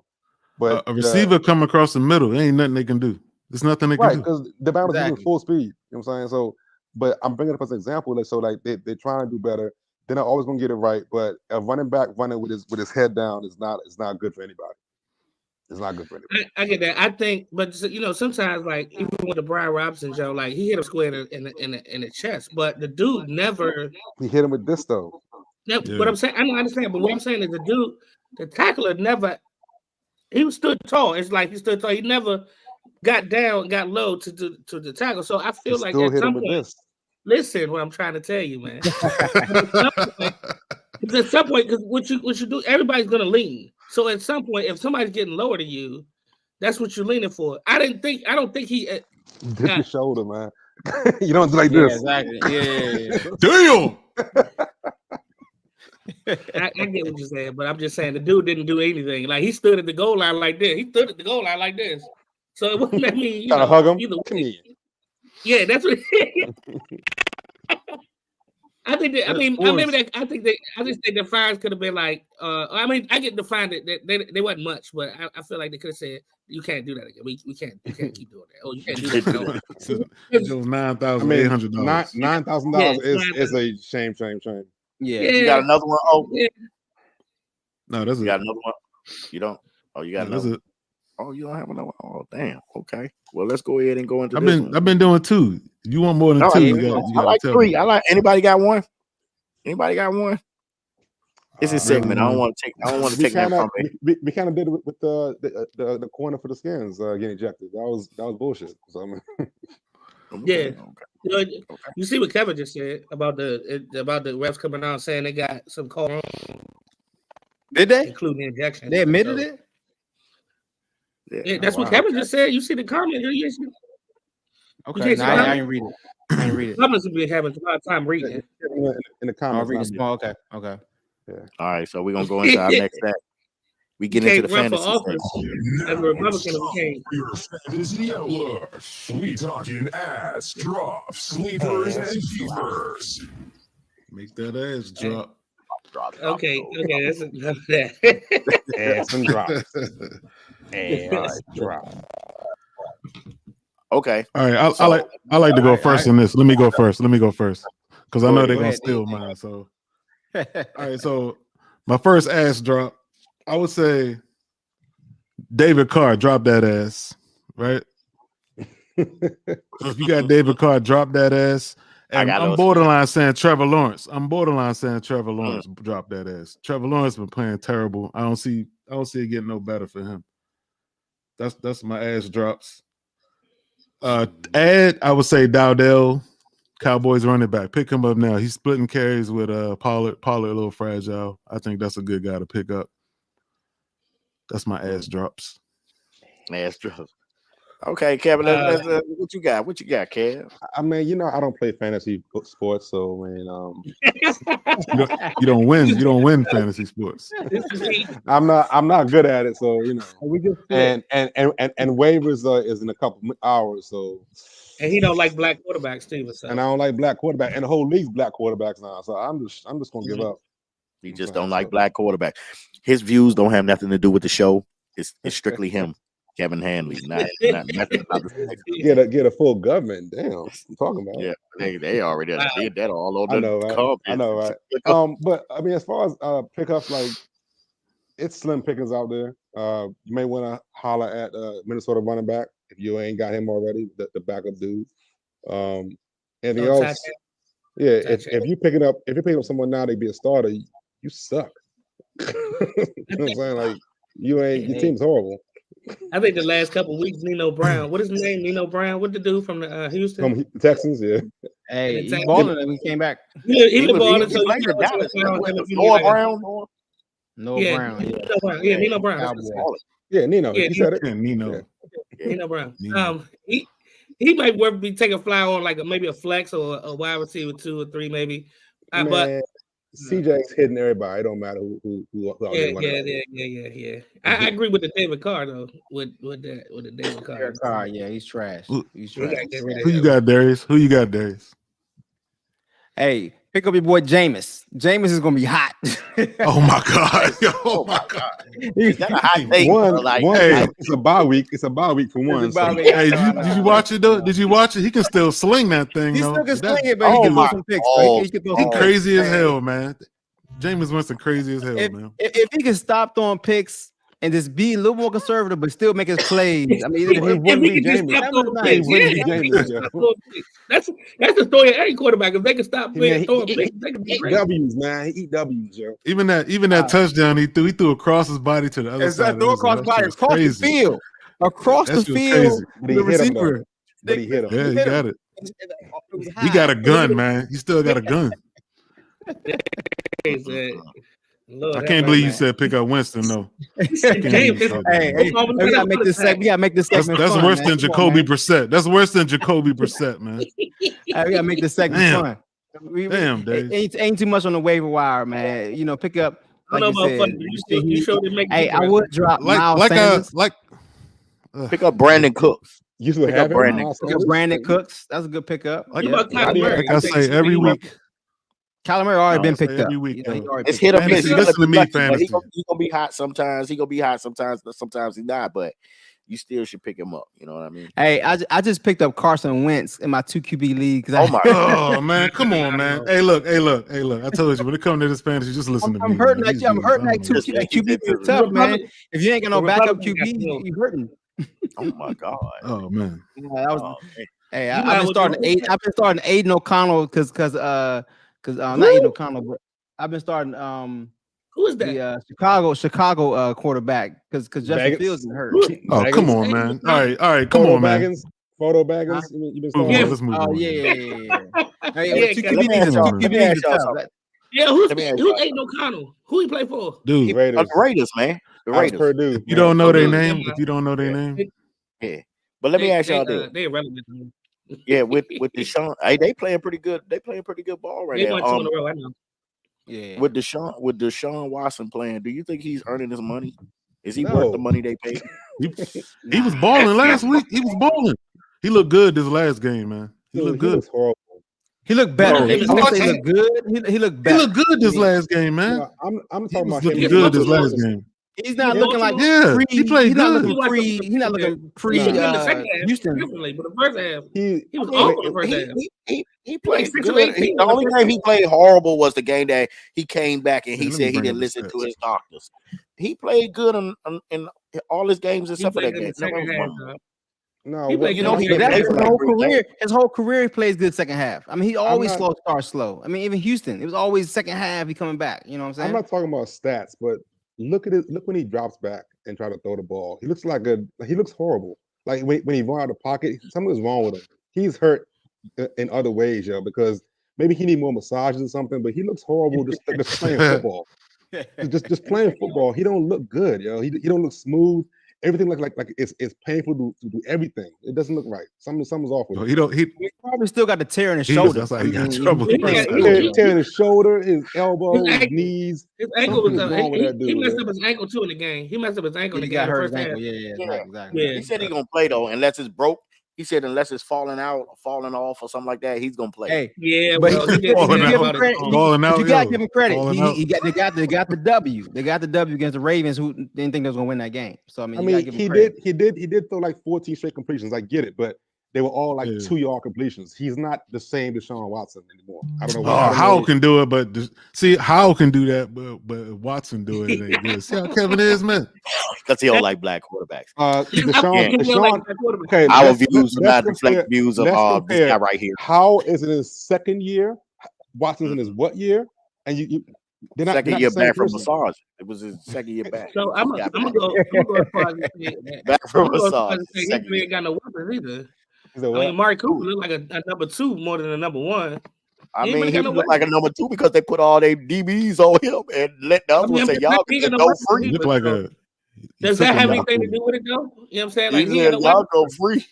But a receiver come across the middle. There ain't nothing they can do. There's nothing they can right, do. because the Bama's moving Exactly. full speed. You know what I'm saying? So, but I'm bringing it up as an example. So like they're trying to do better. They're not always going to get it right. But a running back running with his head down is not good for anybody. It's not good for anybody. I get that. I think, but sometimes like even with the Brian Robinson Joe, like he hit him square in the chest, but the dude never. He hit him with this though. Yeah. What I'm saying, I don't understand, but what I'm saying is the tackler never. He was stood tall. It's like he stood tall. He never got down, got low to the tackle. So I He feel like still at hit him some with point, this. listen, what I'm trying to tell you, man. At some point, because what you do, everybody's gonna lean. So at some point, if somebody's getting lower than you, that's what you're leaning for. I don't think he. Dip your shoulder, man. You don't do like Yeah, this. exactly. Yeah. Damn. I get what you're saying, but I'm just saying the dude didn't do anything. Like he stood at the goal line like this. He stood at the goal line like this. So it wouldn't let me, Trying to hug him. either Come way. here. Yeah, that's what. I think that. I mean, I think I just think the fines could have been like. I mean, I get the fine that they wasn't much, but I feel like they could have said you can't do that again. We can't keep doing that. Oh, you can't do that. No. It was $9,800. $9,000 is a shame. Yeah. You got another one? Oh, Yeah. No, that's you it. got another one? You don't? Oh, you got No, that's another? it. Oh, you don't have another one? Oh, damn. Okay. Well, let's go ahead and go into I've this been one. I've been doing two. If you want more than No, two, I you got I like to tell three. me. I like. Anybody got one? Anybody got one? It's a segment. I don't man. want to take. I don't want to We take that kind of from it. we kind of did it with the corner for the Skins getting ejected. That was bullshit. So I mean, Yeah. Okay. You see what Kevin just said about the refs coming out saying they got some call wrong, Did they? including the injection. They admitted So, it? Yeah, that's what wow. Kevin just said. You see the comment here? Yes. Okay. can't No, see I didn't read it. I didn't read it. Comments have been having a lot of time reading it. in the I'll comments. read it not- small. Okay. Okay. All right. So we're gonna go into our next set. We get into can't the run for fantasy office segment. as a Republican. We can't. Your fantasy outlook. We talking ass, drops, sleepers, and keepers. Make that ass drop. Okay, that's enough of that. Ass and drop. Ass drop. Okay. All right, So- I like to go first in this. Let me go first. Because I know they're Go gonna ahead. steal mine. So all right, so my first ass drop, I would say David Carr, drop that ass, right? If you got David Carr, drop that ass. And got I'm those. borderline saying Trevor Lawrence. Drop that ass. Trevor Lawrence been playing terrible. I don't see it getting no better for him. That's my ass drops. Add, I would say Dowdell, Cowboys running back. Pick him up now. He's splitting carries with Pollard. Pollard a little fragile. I think that's a good guy to pick up. That's my ass drops. Ass drops. Okay, Kevin. What you got? What you got, Kev? I mean, I don't play fantasy sports, so I mean, You don't win. You don't win fantasy sports. I'm not good at it. So We just and waivers is in a couple hours. So And he don't like black quarterbacks too. So. and I don't like black quarterback, and the whole league's black quarterbacks now. So I'm just gonna give up. He just don't like black quarterback. His views don't have nothing to do with the show. It's strictly him, Kevin Hanley. Not nothing about the Get a full government. Damn, I'm talking about. Yeah, they already did that all on I the know, right? comments. I know, right? But I mean, as far as pickups, like it's slim pickings out there. You may want to holler at Minnesota running back if you ain't got him already, the backup dude. Anything Oh, else? Yeah, if you're picking up someone now to be a starter, you suck. You know what I'm saying? Like your team's horrible. I think the last couple of weeks, Nino Brown. What is his name? Nino Brown. What the dude from the Houston? From the Texans, yeah. Hey, Exactly. he balling and we came back. He was balling. He So played you in know, Dallas. if you Noah need, like, Brown. Noah Yeah, Brown. Yeah. Nino Brown. Yeah, Nino Brown. That's what I said. Yeah, Nino. Yeah, You said it. Yeah, Nino. Yeah. Nino Brown. Nino. He might worth be taking a fly on like maybe a flex or a wide receiver 2 or 3 maybe. But Man, CJ's hitting everybody. It don't matter who out there running. yeah. I agree with the David Carr though. With the David Carr. Derek Carr, yeah, he's trash. He's We trash. gotta get rid of Who you him. got, Darius? Who you got, Darius? Hey, pick up your boy Jameis. Jameis is gonna be hot. Oh my God! Oh my God! Is that a hot take? One, hey. it's a bye week. It's a bye week for one. It's a bye so- week. Hey, did you watch it though? Did you watch it? He can still sling that thing. He though. still can That- sling it, but he oh can my- throw some picks. oh, He can throw He some picks. crazy as hell, man. Jameis Winston crazy as hell, man. If he can stop throwing picks and just be a little more conservative, but still make his plays. I mean, He wouldn't be Jameis. That was He nice. wouldn't be Jameis. Yo. That's the story of every quarterback. If they can stop He throwing eat picks, they can be great. W's, man. He eat W's, yo. Even that touchdown he threw across his body to the other It's side. that throw across the body, across the field, across That the shit was field. crazy. But he The hit him, though. receiver. But he hit him. Yeah, you got it. It was He high. got a gun, man. You still got a gun. He said, Lord, I have can't believe you mercy. said pick up Winston though. He said, James, Hey, Hey, we gotta make this segment. We gotta make this That's segment. fun, worse man. than Come on, Jacoby man. Brissett. That's worse than Jacoby Brissett, man. Hey, we gotta make this segment Damn. fun. Damn, Dave. Ain't too much on the waiver wire, man. You know, pick up. I Like don't you know said, about funny. You showed it make hey, I difference. would drop Miles Sanders. Pick up Brandon Cooks. You still Pick have up him? Brandon. Miles Pick up Sanders? Brandon Cooks. That's a good pickup. Like- Yeah. What about Kyler Yeah, Murray? Like I You think say he every can week. Kyler Murray already I been would say picked up. every week, You know, he though. already It's picked hit or up. miss. Fantasy, He's gonna listen to be me, lucky, but fantasy. he gonna be hot sometimes. He gonna be hot sometimes. Sometimes he's not. But you still should pick him up. You know what I mean? Hey, I just picked up Carson Wentz in my 2 QB league. Oh my! Oh man, come on, man. Hey, look. I told you when it comes to this fantasy, just listen to me. I'm hurting man. that. I'm These hurting dudes, that I don't know. that QB is tough, man. If you ain't got no The backup Republican got QB, killed. you hurting. Oh my God! Oh man. Yeah, that was. Oh, man. Hey, You I've might been well starting do eight. I've been starting Aiden O'Connell because not Aiden O'Connell, but I've been starting Who is that? the Chicago quarterback because Justin Baggins. Fields is hurt. Oh, come Baggins. on, man. All right, come Photo on, man. Baggins. Photo Baggins. You been Move starting on. him? Let's move Oh on. yeah. Hey, Yeah, two let QB me leagues, ask two y'all- QB let me leagues ask is y'all tough. something. Yeah, who's Let me ask y'all. Aiden O'Connell? Who he play for? Dude, Raiders. The Raiders, man. The Out of Raiders. Purdue. you don't know their Oh, name. yeah. If you don't know their name, Yeah. But let me ask y'all this. They irrelevant. Yeah, with Deshaun, hey, they playing pretty good. They playing pretty good ball right They now. won 2 in a row. I know. Yeah. With Deshaun Watson playing, do you think he's earning his money? Is he No. worth the money they paid? he was balling last week. He was balling. He looked good this last game, man. He Dude, looked he good. looks horrible. He looked better. Bro, I'm he gonna say he looked- looked good. He looked He better. looked good this last game, man. No, I'm He talking was about looking him. good He this looked last game. He's not He looking like looked- Yeah, pre. he played He's not good. looking pre. He's not looking pre. He looked good in the second half. Houston. Definitely, but the first half, He he was I mean, awful in the first half. He played 6 good. of 18 The only in the game he played horrible was the game that he came back and he Yeah, let me said he bring didn't up the listen to stats. his doctors. He played good in all his games He except for played that good in game. the second That half. was one. dog. no, He what, played You know, good he in the didn't second play That's half. for his that whole great career. His whole career, he plays good second half. I mean, he always not- starts slow. I mean, even Houston, it was always second half. He coming back. You know what I'm saying? I'm not talking about stats, but look at it. Look when he drops back and try to throw the ball. He looks he looks horrible. Like when he run out of the pocket, something's wrong with him. He's hurt in other ways, yo, because maybe he need more massages or something, but he looks horrible just playing football. just playing football. He don't look good, yo. He don't look smooth. Everything like it's painful to do everything. It doesn't look right. Something's off with So him. he don't. He Probably still got the tear in his He- shoulder. that's how I he got mean, trouble. he playing- Tearing his shoulder, his elbow, his ankle. knees. His ankle was Something's wrong with that he dude, messed yo. up his ankle too in the game. He messed up his ankle in he the got game. hurt The his first half. ankle. Yeah, exactly. Yeah. He said he's gonna play though, unless it's broke. He said unless it's falling out, or falling off, or something like that, he's gonna play. Hey, Yeah, but well, he he did Balling say out. about credit. it. balling But out. you gotta yo. give him credit. Balling He out. they got the W. They got the W against the Ravens, who didn't think they was gonna win that game. So I mean, I you gotta mean, give he him credit. did throw like 14 straight completions. I get it, but they were all like Yeah. 2-yard completions. He's not the same Deshaun Watson anymore. I don't know. Oh, I don't Howell know. can do it, but see, Howell can do that, but Watson do it. It ain't good. See how Kevin is, man. Because he don't like black quarterbacks. Deshaun. Okay, Our let's- views let's do not compare- reflect views of let's this guy compare right here. Howell is in his second year. Watson's in his what year? And they're not, Second they're not year the same back from person. massage. It was his second year back. So I'm He got gonna back. go as far as to say that. Back from I'm gonna go as far massage. as to say Second he year. ain't got no weapons either. Is that I what? mean, Amari Cooper looked like a number 2 more than a number 1. I He ain't mean, really he got no looked like a number 2 because they put all their DBs on him and let the other one say, y'all he can got just no go free. He looked like a. he Does took that a have knock anything to over. do with it though? You know what I'm saying? He Like he said, had no y'all weapons. go free.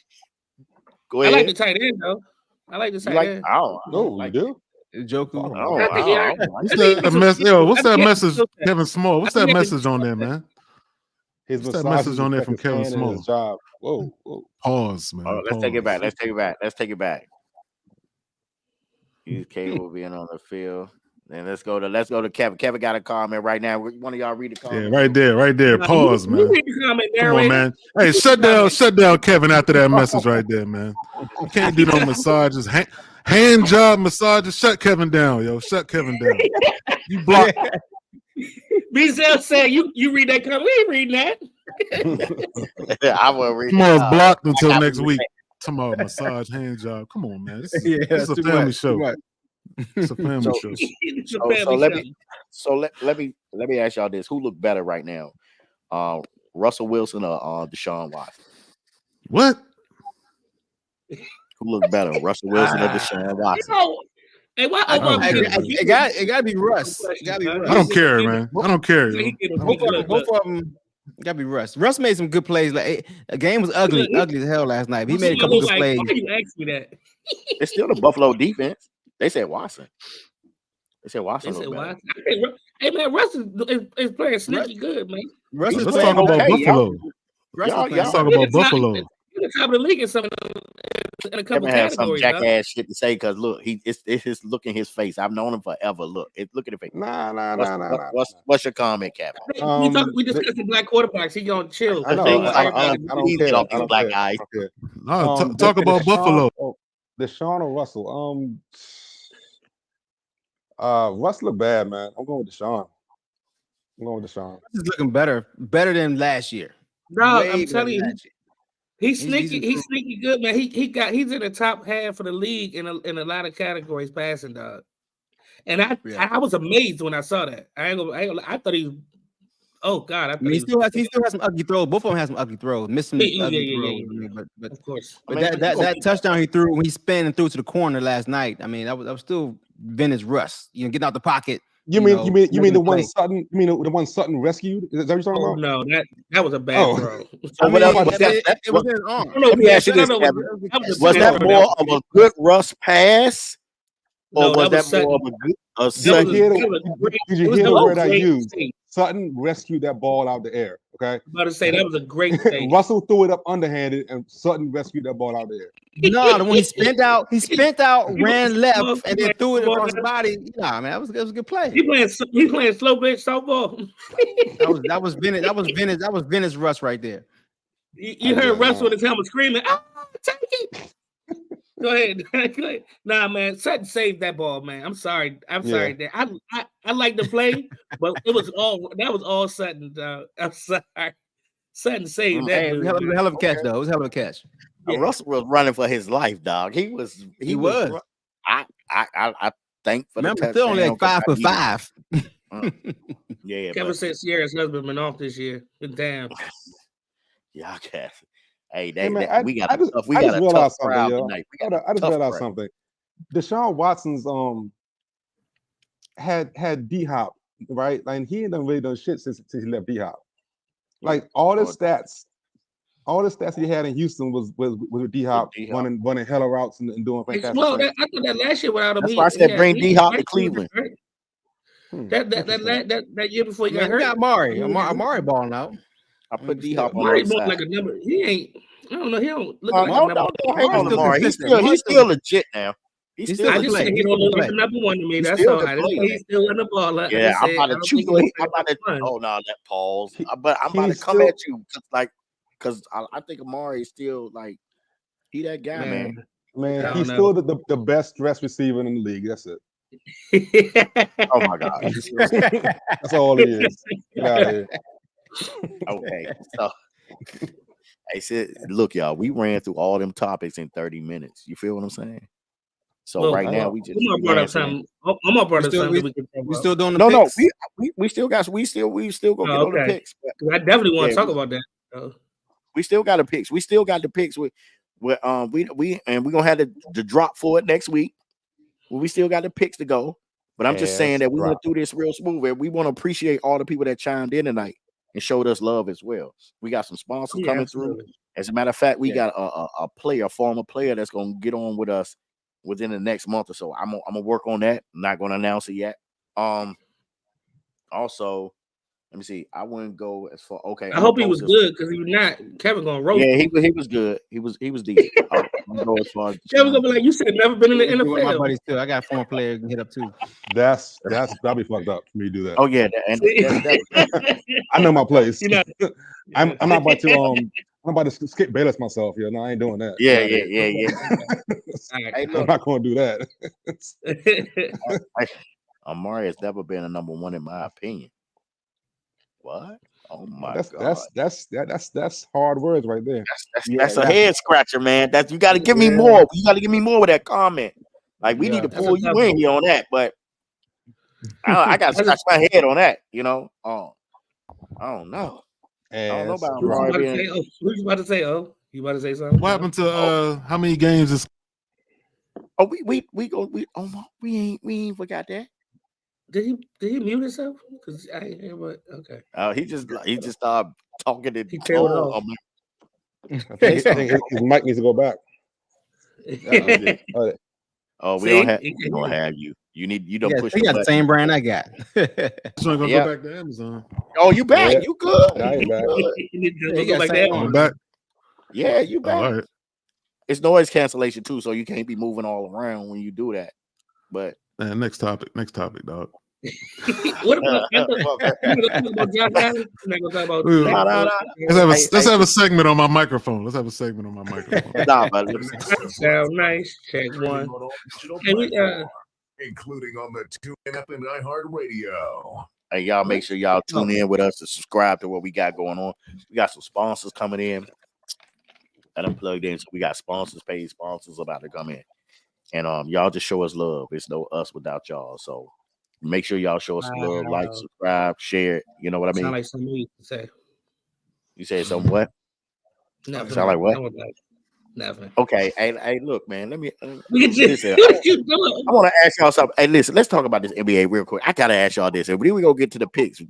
Go I ahead. like the tight end though. I like the You tight like, end. I don't No, like you do? Joku. I don't What's that message? Yo, what's that message, Okay. Kevin Small? What's I that think message on there, man? His What's that massages message on there affect from his Kevin hand and Small? his job. Whoa. Pause, man. Oh, let's take it Pause. back. Let's take it back. Let's take it back. He's capable of being on the field. Then let's go to Kevin. Kevin got a comment right now. One of y'all read the Yeah, comment. right there. Pause, You man. read the comment, Come on, narrator. man. Hey, shut down Kevin after that message right there, man. You can't do no massages. Hand job massages. Shut Kevin down, yo. Shut Kevin down. You block Bizel said, "You read that comment? We ain't reading that." I will read Tomorrow's blocked until got next me week. Tomorrow massage hand job. Come on, man. This is, Yeah, this is a too family much, show. too much. It's a family So- show. It's a So family let show. me let me ask y'all this: who look better right now, Russell Wilson or Deshaun Watson? What? Who look better, Russell Wilson or Deshaun You Watson? know, hey, why I Obama don't get care. It got to be Russ. It got to be I Russ. I don't care, man. I don't care. He Yo. get a I don't week. care. Both of them got to be Russ. Russ made some good plays. Like the game was ugly as hell last night. But he made a couple good plays. Why you ask me that? It's still the Buffalo defense. They said Watson. They said They Watson said, look "Why?" better. Hey man, Russ is playing sneaky good, man. Russ Let's is talk playing about okay, Buffalo. Russ is y'all- playing Let's talk He's about the top- Buffalo. he's the top of the league in some in a couple Kevin has some categories. dog. jackass shit to say because look, it's his look in his face. I've known him forever. Look at the face. What's your comment, Captain? We discussed the black quarterbacks. He gonna chill. I know. They want I everybody don't He's care. on I these don't black care. guys. I don't care. No, talk about Buffalo. Deshaun or Russell? Russ look bad, man. I'm going with Deshaun. Russ is looking better than last year. Dog, Way I'm better telling than you, last year. he's He's sneaky. He's improved. sneaky good, man. He's in the top half of the league in a lot of categories passing, dog. And I was amazed when I saw that. I thought he was. Oh God, I I thought mean, he was. he still has some ugly throws. Both of them have some ugly throws, missing Yeah, ugly yeah, throws. yeah. I mean, but Of course. I mean, that touchdown he threw when he spun and threw to the corner last night. I mean, that was still vintage Russ. You know, getting out the pocket. You mean making the a one play. Sutton? You mean the one Sutton rescued? Is that what you're talking Oh about? no, that was a bad throw. So what else? It was in his arm. Let me ask you this, Kevin. Was that more of a good Russ pass, or was that more of a good Did you hear the word I used? Save. Sutton rescued that ball out the air. Okay. I'm about to say that was a great save. Russell threw it up underhanded, and Sutton rescued that ball out the air. No, the one he spent out, ran left, and then threw it across the body. Nah, man, that was a good play. He playing slow pitch softball. That was vintage Russ right there. You heard Russ with his helmet screaming, "Oh, take it!" Go ahead. Nah, man, Sutton saved that ball, man. I'm sorry. Sorry. I like the play, but that was all Sutton. I'm sorry. Sutton saved that. Hey, hell of a catch, though. It was a hell of a catch. Yeah. Russell was running for his life, dog. He was. I think for remember, the still only like 5'5". Yeah. Kevin said Sierra's husband been off this year. Damn. Y'all can't. Hey, we got I just realized something, yo. tonight. I just realized something. Deshaun Watson's had D Hop, right? Like he ain't done really done shit since he left D Hop. Like all the stats he had in Houston was with D Hop running hella routes and doing fantastic. Well, I thought that last year without him. That's why I said bring D Hop to Cleveland. That year before he got hurt. We got Amari balling out. I put D Hop on Amari the looked side. like a number. He ain't. I don't know. He don't look like a number. Don't hang on still Amari. He's consistent. still legit now. He's still I can just play. said he He don't can look like play. a number one to me. He That's still all. can I didn't play, say he's still in the ball. Yeah, I'm about to choose. Oh no, that pause. But I'm about to come at you because I think Amari is still like he that guy, man. Man, he's still the best dressed receiver in the league. That's it. Oh my God. That's all he is. Get out of here. Okay. So I said, look, y'all, we ran through all them topics in 30 minutes. You feel what I'm saying? So right now we just I'm gonna brought up something. We still doing the no, picks? we still gonna get on the picks. I definitely want to talk about that. We still got the picks. We still got the picks with we're gonna have the drop for it next week. We still got the picks to go. But I'm just saying that we went through this real smooth, and we want to appreciate all the people that chimed in tonight and showed us love as well. We got some sponsors coming through. As a matter of fact, we got a former player that's gonna get on with us within the next month or so. I'm gonna work on that. I'm not gonna announce it yet. Also, let me see. I wouldn't go as far. Okay, I hope he was good because he was not. Kevin gonna roast. Yeah, he was good. He was decent. I'm go as far as Kevin gonna be like, you said never been in the NFL. My buddies too. I got a former player can hit up too. That'd be fucked up for me to do that. Oh yeah, I know my place. You know, I'm not about to I'm about to skip Bayless myself. Yeah, no, I ain't doing that. Yeah. Hey, I'm not going to do that. Amari has never been a number one in my opinion. What? Oh my That's god. that's hard words right there. That's a head scratcher, man. That's you got to give me Yeah. more. You got to give me more with that comment. Like we need to That's pull a you tough in one. here on that, but I got to scratch my head on that. You know, I don't know. I don't know And about What you about to Amari say? being. Oh, what you about to say? Oh, you about to say something? What happened to how many games is Oh, we ain't forgot that. Did he mute himself? Because I ain't hear what. Okay. He just started talking to He tailed off. I think his mic needs to go back. we See? don't have you. You don't Yeah, push he the got the button. same brand I got. trying to Yeah. go back to Amazon? Oh, you back? Yeah. You good? Now he back. He Go got back same there. I'm back. Yeah, you Oh, back. all right. It's noise cancellation too, so you can't be moving all around when you do that. But Man, next topic, dog. What about you gonna talk about Josh Allen? I'm not gonna talk about. No, Let's have a segment on my microphone. Let's have a segment on my microphone. Nah, but Sound nice. Check one. On all digital Hey, we, platforms, including on the TuneIn app and iHeartRadio. hey, y'all make sure y'all tune in with us and subscribe to what we got going on. We got some sponsors coming in. And I'm plugged in, so we got sponsors, paid sponsors about to come in. And y'all just show us love. It's no us without y'all. So make sure y'all show us some love, like, Wow. subscribe, share it. You know what I mean? Sound like something you can say. You said something what? Nothing. Sound like what? Nothing. Okay. Hey, look, man. Let me Listen. listen. What you doing? I want to ask y'all something. Hey, listen, let's talk about this NBA real quick. I gotta ask y'all this. And then we gonna get to the picks.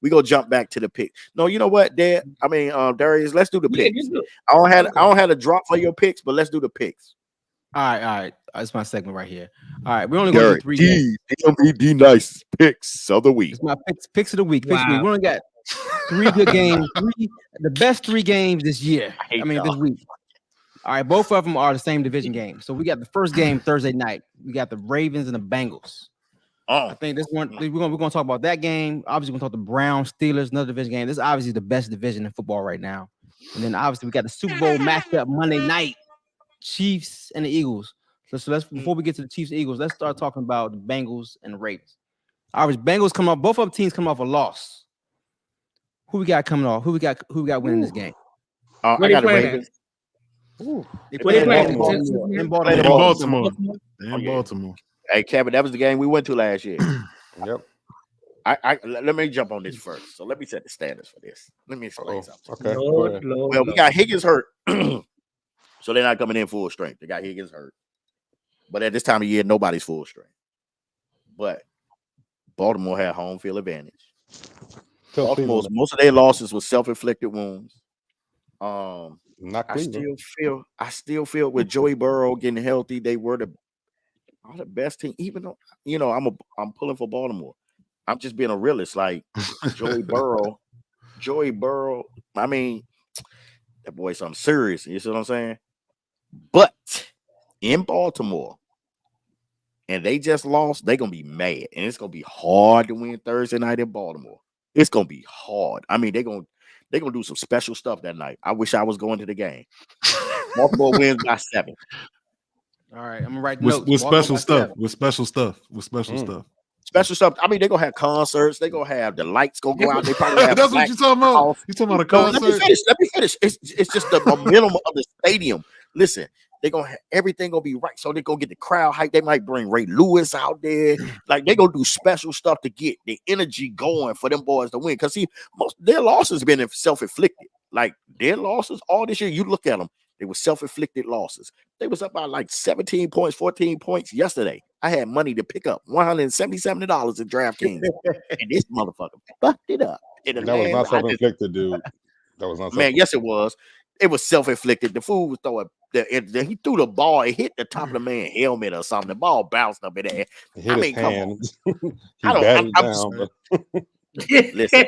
We gonna jump back to the picks. No, you know what, Dad? I mean, Darius, let's do the Yeah, picks. you do. I don't have a drop for your picks, but let's do the picks. All right. That's my segment right here. All right, we're only going to do 3 games. DMED nice picks of the week. It's my picks of the week. Picks of the week. Wow. We only got 3 good games. The best 3 games this year. hate This y'all. week. All right, both of them are the same division game. So we got the first game Thursday night. We got the Ravens and the Bengals. I think this one we're gonna talk about that game. Obviously, we're gonna talk the Browns, Steelers, another division game. This is obviously the best division in football right now. And then obviously we got the Super Bowl matchup Monday night, Chiefs and the Eagles. So let's before we get to the Chiefs and Eagles, let's start talking about the Bengals and the Ravens. Obviously, Bengals come off, both of them teams come off a loss. Who we got coming off? Who we got winning this game? I Where got they the playing Ravens. They Where they playing playing? in Playing In Baltimore. Baltimore. In Oh, yeah. Baltimore. Hey, Kevin, that was the game we went to last year. Yep. Let me jump on this first. So let me set the standards for this. Let me explain something. Okay. Go Lord, ahead. Lord, Well, we Lord. got Higgins hurt, so they're not coming in full strength. They got Higgins hurt, but at this time of year, nobody's full strength. But Baltimore had home field advantage. Tell Baltimore's Cleveland. most of their losses were self-inflicted wounds. Not I Cleveland. still feel with Joey Burrow getting healthy, they were the best team. Even though I'm pulling for Baltimore. I'm just being a realist. Like Joey Burrow. I mean, that boy's something serious. You see what I'm saying? But in Baltimore, and they just lost, they're gonna be mad, and it's gonna be hard to win Thursday night in Baltimore. It's gonna be hard. I mean, they're gonna do some special stuff that night. I wish I was going to the game. Baltimore wins by 7. All right, I'm gonna write notes. With Baltimore special by stuff. 7. With special stuff. With special stuff. Special stuff. I mean, they're gonna have concerts. They're gonna have the lights gonna go out. They probably have That's what you're talking about. You talking about a No, let me concert? finish. It's just the momentum of the stadium. Listen, they're gonna have everything gonna be right. So they're gonna get the crowd hype. They might bring Ray Lewis out there. Like they're gonna do special stuff to get the energy going for them boys to win. Because see, most their losses been self-inflicted. Like their losses all this year, you look at them, they were self-inflicted losses. They was up by like 17 points, 14 points yesterday. I had money to pick up $177 at DraftKings, and this motherfucker fucked it up. That was not self-inflicted, dude. That was not. Man, yes, it was. It was self-inflicted. The fool was throwing. He threw the ball. It hit the top of the man's helmet or something. The ball bounced up in there. It hit his hand. He I don't. batted I'm down. just, But listen,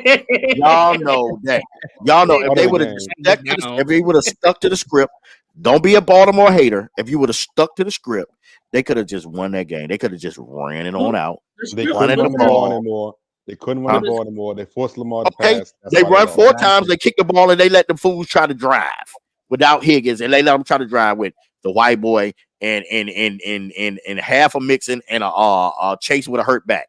y'all know that. Y'all know if they would have stuck to the script. Don't be a Baltimore hater. If you would have stuck to the script, they could have just won that game. They could have just ran it on out. they Running couldn't the run the ball ball. anymore. They couldn't run the ball anymore. They forced Lamar to Okay, pass. That's they why run lost. 4 times. They kick the ball and they let the fools try to drive without Higgins, and they let them try to drive with the white boy and half a Mixon and a Chase with a hurt back.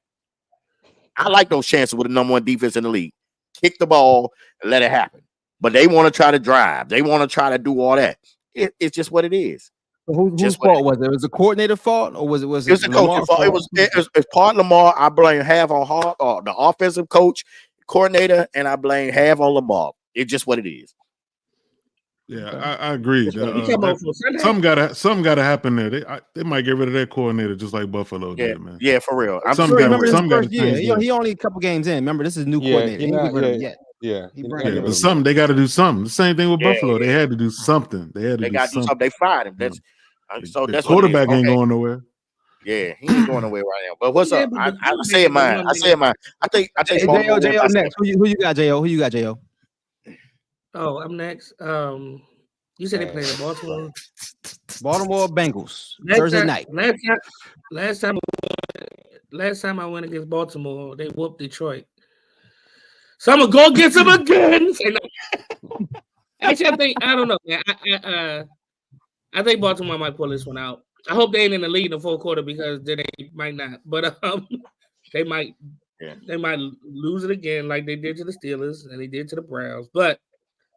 I like those chances with the number 1 defense in the league. kick the ball and let it happen. But they want to try to drive. They want to try to do all that. It's just what it is. Whose Just what fault was it? Was the coordinator fault or was it It was the coach's fault. It's part Lamar. I blame half on Hart, or the offensive coach, coordinator, and I blame half on Lamar. It's just what it is. Yeah, I agree. You talking about for Sunday? Something gotta happen there. They might get rid of that coordinator just like Buffalo Yeah, did, man. yeah, for real. I'm Some Sure, gotta- remember his some gotta first year. change He only a couple games in. Remember, this is a new Yeah, coordinator. he He not- ain't get rid of him yeah. yet. Yeah, He he bring not it Yeah, getting but rid of something they got to do something. The same thing with Yeah, Buffalo. They had to do something. They had to They do got to do something. something. They fired him. That's so. The That's what it is. quarterback ain't Okay. going nowhere. Yeah, he ain't going nowhere right now. But what's Yeah, up? but I the said mine. I said mine. I think Hey, Baltimore J.O. win by next. Who you got, J.O.? Who you got, J.O.? Oh, I'm next. You said they played in Baltimore. Baltimore Bengals, Thursday night. Last time I went against Baltimore, they whooped Detroit. So I'm gonna go against them again. Actually, I don't know, man. I think Baltimore might pull this one out. I hope they ain't in the lead in the fourth quarter because then they might not. But they might lose it again like they did to the Steelers and they did to the Browns. But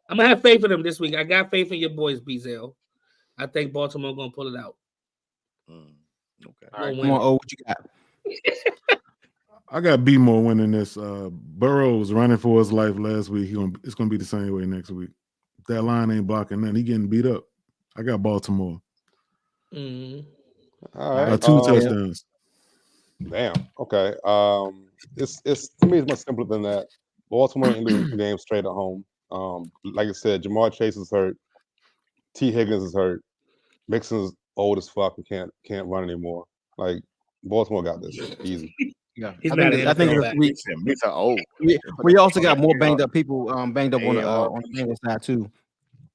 I'm gonna have faith in them this week. I got faith in your boys, Beazell. I think Baltimore gonna pull it out. Okay. All right, come on, O. What you got? I got B-more winning this. Burrow was running for his life last week. It's gonna be the same way next week. That line ain't blocking nothing. He getting beat up. I got Baltimore. Mm. All right. 2 touchdowns. Damn. Okay. It's to me it's much simpler than that. Baltimore ain't losing 2 games straight at home. Like I said, Jamar Chase is hurt. T. Higgins is hurt. Mixon's old as fuck and can't run anymore. Like Baltimore got this easy. Yeah, He's I not think an NFL this back. week It's old. we also got more banged up people banged up on the Yeah. Bengals side too.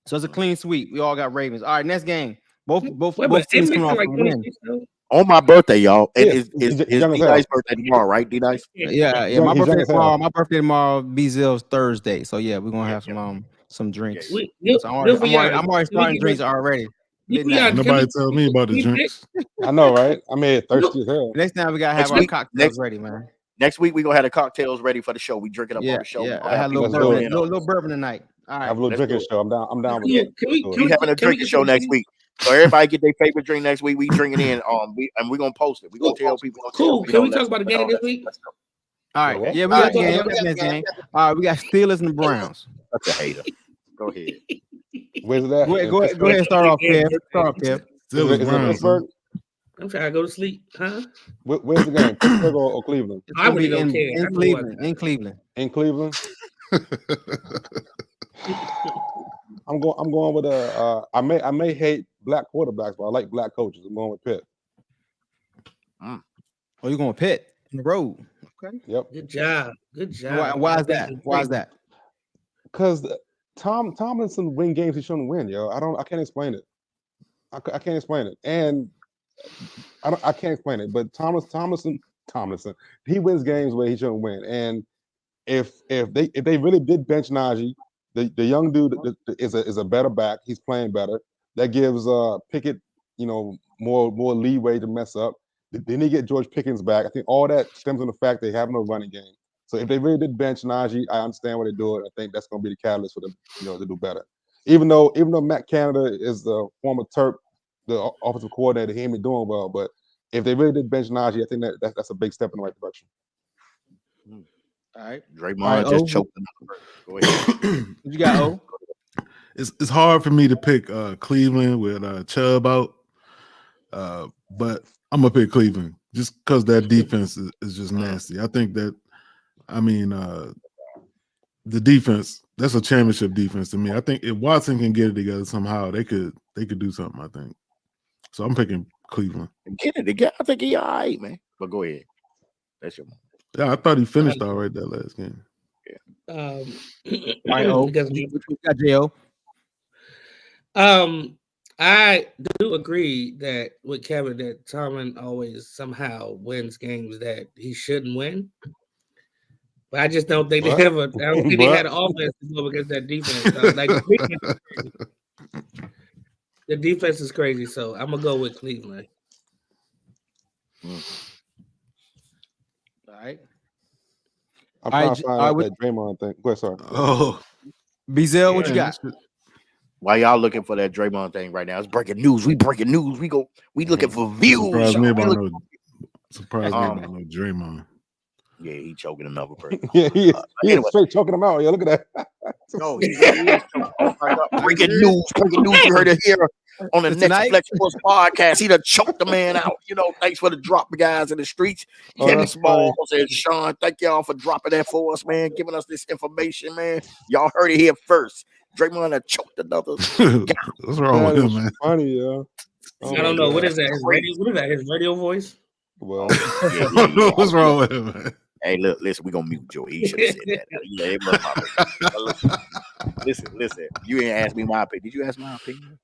So it's a clean sweep. We all got Ravens. All right, next game. Both Wait, both but they teams coming mixing off like a win. 26 though? On my birthday, y'all. And Yeah, is he's young as D hell. Nice birthday tomorrow, right? D Nice. Yeah. Young- My he's young birthday as hell. tomorrow. My birthday tomorrow. Beazell's Thursday. So yeah, we're gonna have some drinks. Good So for y'all. I'm already starting drinks already. Midnight. Nobody tell me about the drinks. I know, right? I mean, thirsty as hell. Next time we gotta have Next our week- cocktails ready, man. Next week we're gonna have the cocktails ready for the show. We drink it up Yeah, on the show. yeah. We're gonna I had have a little Let's do bourbon, it. little bourbon tonight. All Have right. a little let's drinking do it. show. I'm down with Cool. it. Can we Let's do We it. having a can we drinking get show some next drinks? week. So everybody get their favorite drink next week. We drinking in. And we're gonna post it. We're gonna tell people. Cool. Can we talk about the game this week? All right. What? Yeah, we All got right, the game. yeah, We got the next game. All right, we got Steelers and the Browns. That's a hater. Go ahead. Where's that? Go In ahead Pittsburgh? and start off, Kev. Start off, Kev. Still Is it Browns. Pittsburgh? I'm trying to go to sleep, huh? Where's the game? Pittsburgh or Cleveland? It's I gonna really be don't in, care. I in know Cleveland. what- In Cleveland. In Cleveland? I'm going with I may hate black quarterbacks, but I like black coaches. I'm going with Pitt. Oh, you're going Pitt in the road. Okay. Yep. Good job. Good job. Why is that? Why is that? Because Tomlinson win games he shouldn't win, yo. I can't explain it. I can't explain it. And I can't explain it. But Tomlinson, he wins games where he shouldn't win. And if they really did bench Najee, the young dude is a better back. He's playing better. That gives Pickett, more leeway to mess up. Then they get George Pickens back. I think all that stems from the fact they have no running game. So if they really did bench Najee, I understand why they do it. I think that's going to be the catalyst for them, to do better. Even though Matt Canada is the former Terp, the offensive coordinator, he ain't been doing well. But if they really did bench Najee, I think that's a big step in the right direction. All right. Draymond just choked another. Go ahead. What you got, O? It's hard for me to pick Cleveland with Chubb out, but I'm gonna pick Cleveland just because that defense is just nasty. I think that, the defense, that's a championship defense to me. I think if Watson can get it together somehow, they could do something. I think so. I'm picking Cleveland. Get it together. I think he all right, man. But go ahead. That's your. Yeah, I thought he finished all right that last game. All right, O. because What you got, J.O.? I do agree that with Kevin that Tomlin always somehow wins games that he shouldn't win. But I just don't think they have I don't think they had an offense to go against that defense. Like the defense is crazy, so I'm gonna go with Cleveland. All right. I'm All trying right, to find all out right, that Draymond thing. Go ahead, sorry. Oh, Bizel, what you man, got? this shit- While y'all looking for that Draymond thing right now, it's breaking news. We breaking news. We looking for views. surprised me y'all. about no. Surprised me Um, about no Draymond. Yeah, he choking another person. Yeah, he is Anyway. straight choking him out. Yeah, look at that. No, he is choking. Oh my God. Breaking news. You heard it here on the It's Next tonight? Flex Sports podcast. He done choked the man out. Thanks for the dropping guys in the streets. Oh, Kenny that's Smalls and Sean, thank y'all for dropping that for us, man. Giving us this information, man. Y'all heard it here first. Draymond had choked another. What's wrong with That him, is man? funny, yo. Oh I don't my know. God. What is that? His radio, what is that? His radio voice? Well, Yeah. What's wrong with him, man? Hey, look, listen, we gonna mute Joe. He should have said that. Yeah, it was my bad. Listen. You ain't asked me my opinion. Did you ask my opinion?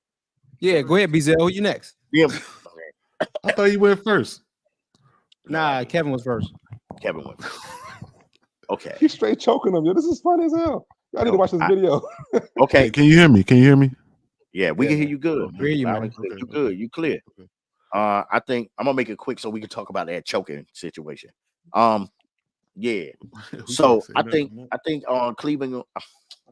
Yeah, go ahead, Bizel. Who you next? Yeah. I thought you went first. Nah, Kevin was first. Kevin went. Okay. he's straight choking him, yo. This is funny as hell. I need to watch this video. Okay. Hey, can you hear me? Can you hear me? Yeah, we Yeah, can hear you good. Hear you, Loud man. and clear. Okay, You okay. good. You clear. Okay. I think I'm gonna make it quick so we can talk about that choking situation. Yeah. Who So can't say I that? think Cleveland. What I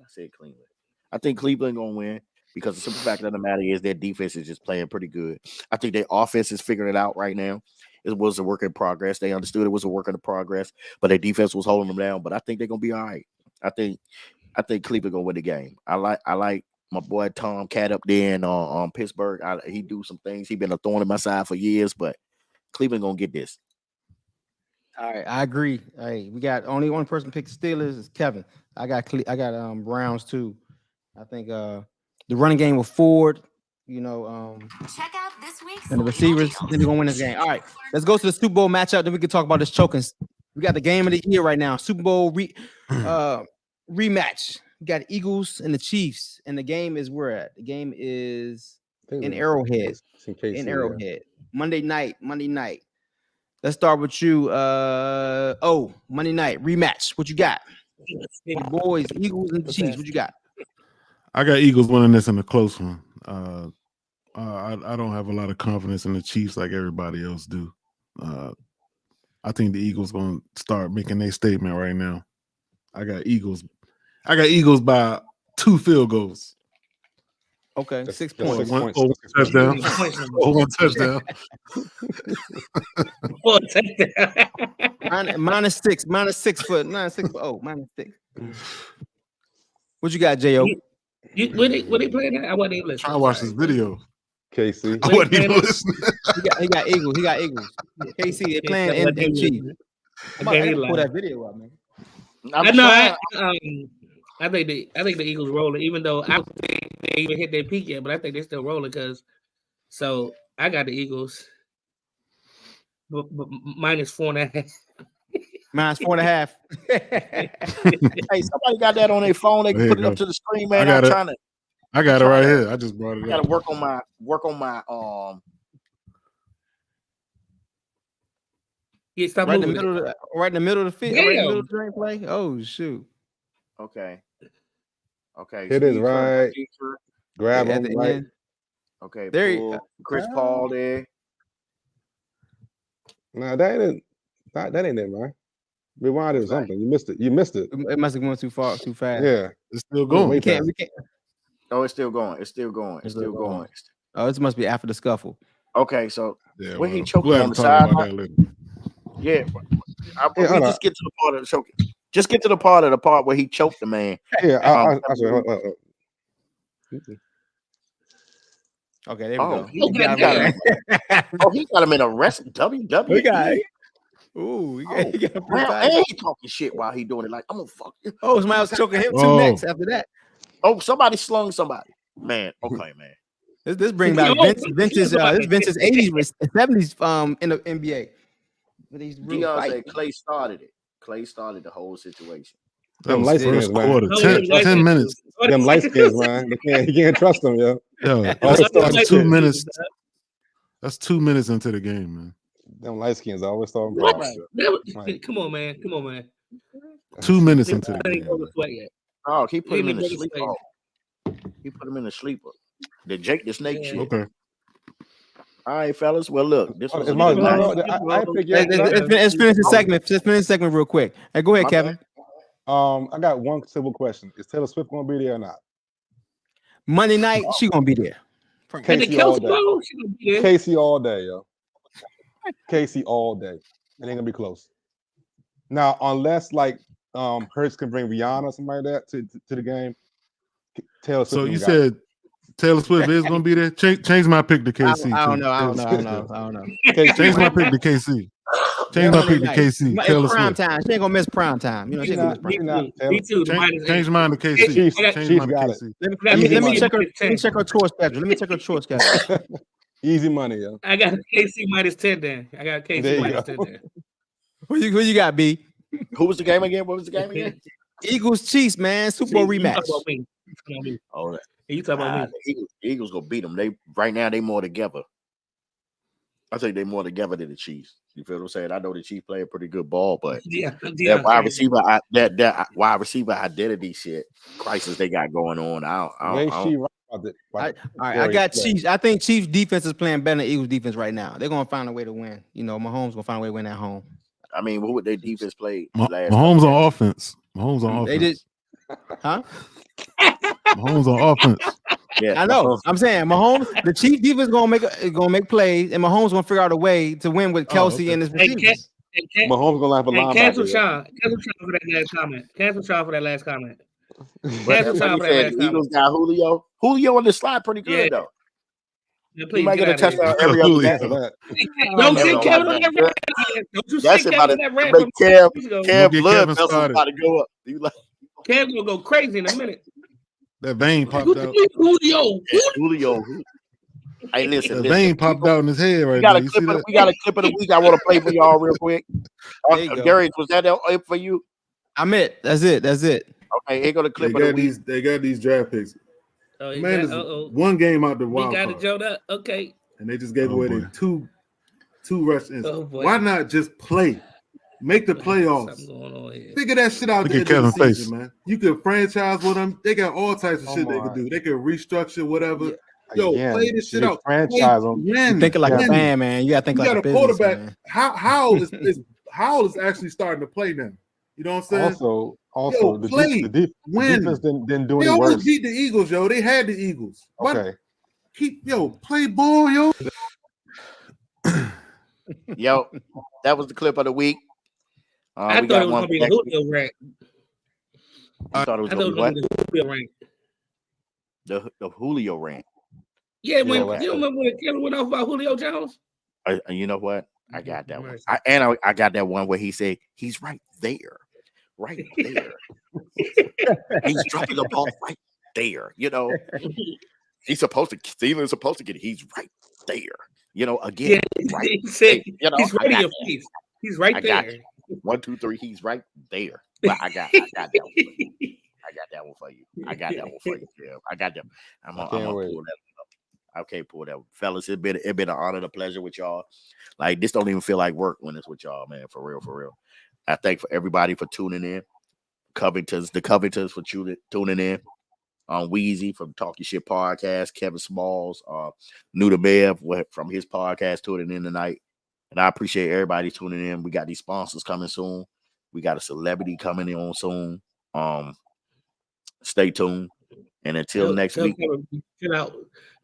said Cleveland. I think Cleveland gonna win because the simple fact of the matter is their defense is just playing pretty good. I think their offense is figuring it out right now. It was a work in progress. They understood it was a work in progress, but their defense was holding them down. But I think they're gonna be all right. I think Cleveland gonna win the game. I like my boy Tom Cat up there in Pittsburgh. He do some things. He been a thorn in my side for years, but Cleveland gonna get this. All right, I agree. Hey, we got only one person picked the Steelers is Kevin. I got Browns too. I think the running game with Ford, Check out this week's and the receivers, then they're gonna win this game. All right, let's go to the Super Bowl matchup. Then we can talk about this choking. We got the game of the year right now. Super Bowl rematch. We got Eagles and the Chiefs, and the game is where at? The game is in Arrowhead. It's in KC, In yeah. Arrowhead. Monday night. Let's start with you. Monday night rematch. What you got? The boys, Eagles and the Chiefs. What you got? I got Eagles winning this in a close one. I don't have a lot of confidence in the Chiefs like everybody else do. I think the Eagles gonna start making their statement right now. I got Eagles by 2 field goals. Okay, That's 6 just points. 6 points. One touchdown. One touchdown. minus 6 foot. -6. What you got, J.O.? When they playing that? I wasn't even listening. Try to watch this video. KC. I wasn't even listening. He got Eagles. KC, they playing in Chiefs. I'm about to pull that video up, man. I think the Eagles rolling, even though I don't think they even hit their peak yet, but I think they're still rolling so I got the Eagles. But minus 4.5. Minus 4.5. Hey, somebody got that on their phone. They can There put you it up go. to the screen, I man. got I'm it. trying to. I got it right here. I just brought it I gotta up. work on my Yeah, stop right in the moving. middle of the field. Right in the middle of the drain play. Oh shoot. Okay. It is Steve right. Kerr. Grab At him the right. end. Okay. There Pull Chris Paul there. Nah, that ain't it, man. Rewind it or something. You missed it. It must have gone too fast. Yeah. It's still Going going. way We can't. past. We can't. Oh, it's still going. It's still going. Oh, this must be after the scuffle. Okay, so Yeah, when he well, choked we'll on have the to talk about sideline. that later. Yeah, Yeah, hold just get to the part of the choking. Just get to the part where he choked the man. Yeah, I sorry. Hold. Okay, there we Oh, go. he got him in a WWE. We got it. Ooh, he got him Well, precise. and he talking shit while he doing it. Like, I'm gonna fuck you. Oh, somebody was choking him too Oh. next after that. Oh, somebody slung somebody. Man, okay, man. This brings back Vince's 80s, 70s in the NBA. With these real Deion fights. said Clay started it. Clay started the whole situation. That Them was light first skins, man. quarter. No, 10 minutes. Them light skins, man. You can't trust them, yo. Yo, Always start that's shit. 2 minutes. That's 2 minutes into the game, man. Them light skins always start What? problems. Right. Come on, man. 2 minutes into the I ain't game. over man. sweat yet. Oh, he put him in the Really sleeper. break He put him in the sleeper. The Jake the Snake Yeah. shit. Okay. All right, fellas. Well, look, this was It's a my good night. no, I pick you up. Let's finish the segment. Let's finish the segment real quick. Hey, go ahead, My Kevin. I got one simple question: is Taylor Swift gonna be there or not? Monday night, she gonna be there. And the Casey all Kelsey day. Bowl, she gonna be there. Casey all day, yo. Casey all day. It ain't gonna be close. Now, unless like Hurts can bring Rihanna or something like that to the game, Taylor Swift. So you got said Taylor Swift is going to be there? Change my pick to KC. I don't too. know. I don't know. I don't Taylor know. I don't know. it. Casey, Change my pick to KC. Change my pick to KC. It's Taylor prime Swift. time. She ain't gonna miss prime time. You know, she ain't gonna miss prime time. Me too. Change mine to KC. Chiefs, Change Chiefs mine to got it. KC. Let me check her. Let me check her tour schedule. Let me check her tour schedule. Easy money, yo. I got KC minus 10 then. I got There KC you minus go. 10 then. Who you got, B? Who was the game again? What was the game again? Eagles Chiefs, man. Super Bowl You rematch. talking about me. You talking about me. Oh, You talking about me. the Eagles gonna beat them. They right now they more together. I think they more together than the Chiefs. You feel what I'm saying? I know the Chiefs play a pretty good ball, but that wide receiver, that wide receiver identity shit crisis they got going on. They she right about it. All right, I got Chiefs. I think Chiefs defense is playing better than Eagles defense right now. They're gonna find a way to win. You know, Mahomes gonna find a way to win at home. I mean, what would their defense play last? Mahomes on offense. Mahomes on offense. They did, huh? Mahomes on offense. Yeah, I know. I'm saying Mahomes, the Chiefs defense gonna make plays, and Mahomes gonna figure out a way to win with Kelsey and his receivers. Mahomes gonna have a linebacker. Cancel Sean. Cancel Sean for that last comment. Cancel Sean for that last comment. But Cancel that's Sean what for he that said. last The Eagles comment. got Julio. Julio on the slide pretty good though. Yeah, He please might get get a out of here. touchdown every other Julio. game. Don't never say know Kevin why on that that- rant. Don't you That's say about Kevin to on that rant make from Cam 2 weeks ago. We'll get blood Kevin vessels started. about to go up. You like Cam gonna go crazy in a minute. That vein popped out. Julio. Julio? Hey, listen, That vein popped out in his head right We got there. a You see clip. that? We got a clip of the week. I want to play for y'all real quick. There you go. Gary, was that it for you? I'm it. That's it. That's it. Okay, here go the They clip of the got week. these draft picks. Oh, Man, is one game out the We wild got it, card, Joe. Up. Okay. and they just gave Oh, away boy. their two rush ins. Oh, boy. Why not just play? Make the playoffs. Something going on here. Figure that shit out Look at at the end of the Kevin's season, face. man. You could franchise with them. They got all types of shit they my. could do. They could restructure whatever. Yeah. Yo, Again, play this shit you out. franchise them. You Win. thinking like a Win. fan, man. You gotta think You like got a a business quarterback. man. Howell is actually starting to play now. You know what I'm saying? Also, play. the Win. defense didn't do They any almost worse. beat the Eagles, yo. They had the Eagles. Why- Okay, play ball, yo. Yo, that was the clip of the week. I We thought got it was one gonna be for the next week. Julio rant. I thought it was I gonna thought it be was what? gonna be the Julio rant. The Julio rant. Yeah, when right. you don't remember when Kevin went off about Julio Jones? You know what? I got that one. Mercy. I got that one where he said he's right there, right there. He's dropping the ball right there. You know, he's supposed to. Steelers supposed to get it. He's right there. You know, again, right. He said You know, he's I right in got your that. face. He's right I got there. 1, 2, 3. He's right there. But I got that one. For you. I got that one for you. I got that one for you. Yeah, I got that. I'm gonna pull that one up. Okay, pull that one. Fellas, it been an honor and a pleasure with y'all. Like this don't even feel like work when it's with y'all, man. For real, for real. I thank for everybody for tuning in. The Covingtons for tuning in. Wheezy from Talking Shit Podcast, Kevin Smalls, New to Bev from his podcast tuning in tonight. And I appreciate everybody tuning in. We got these sponsors coming soon. We got a celebrity coming in on soon. Stay tuned. And until next week. Kevin, chill out.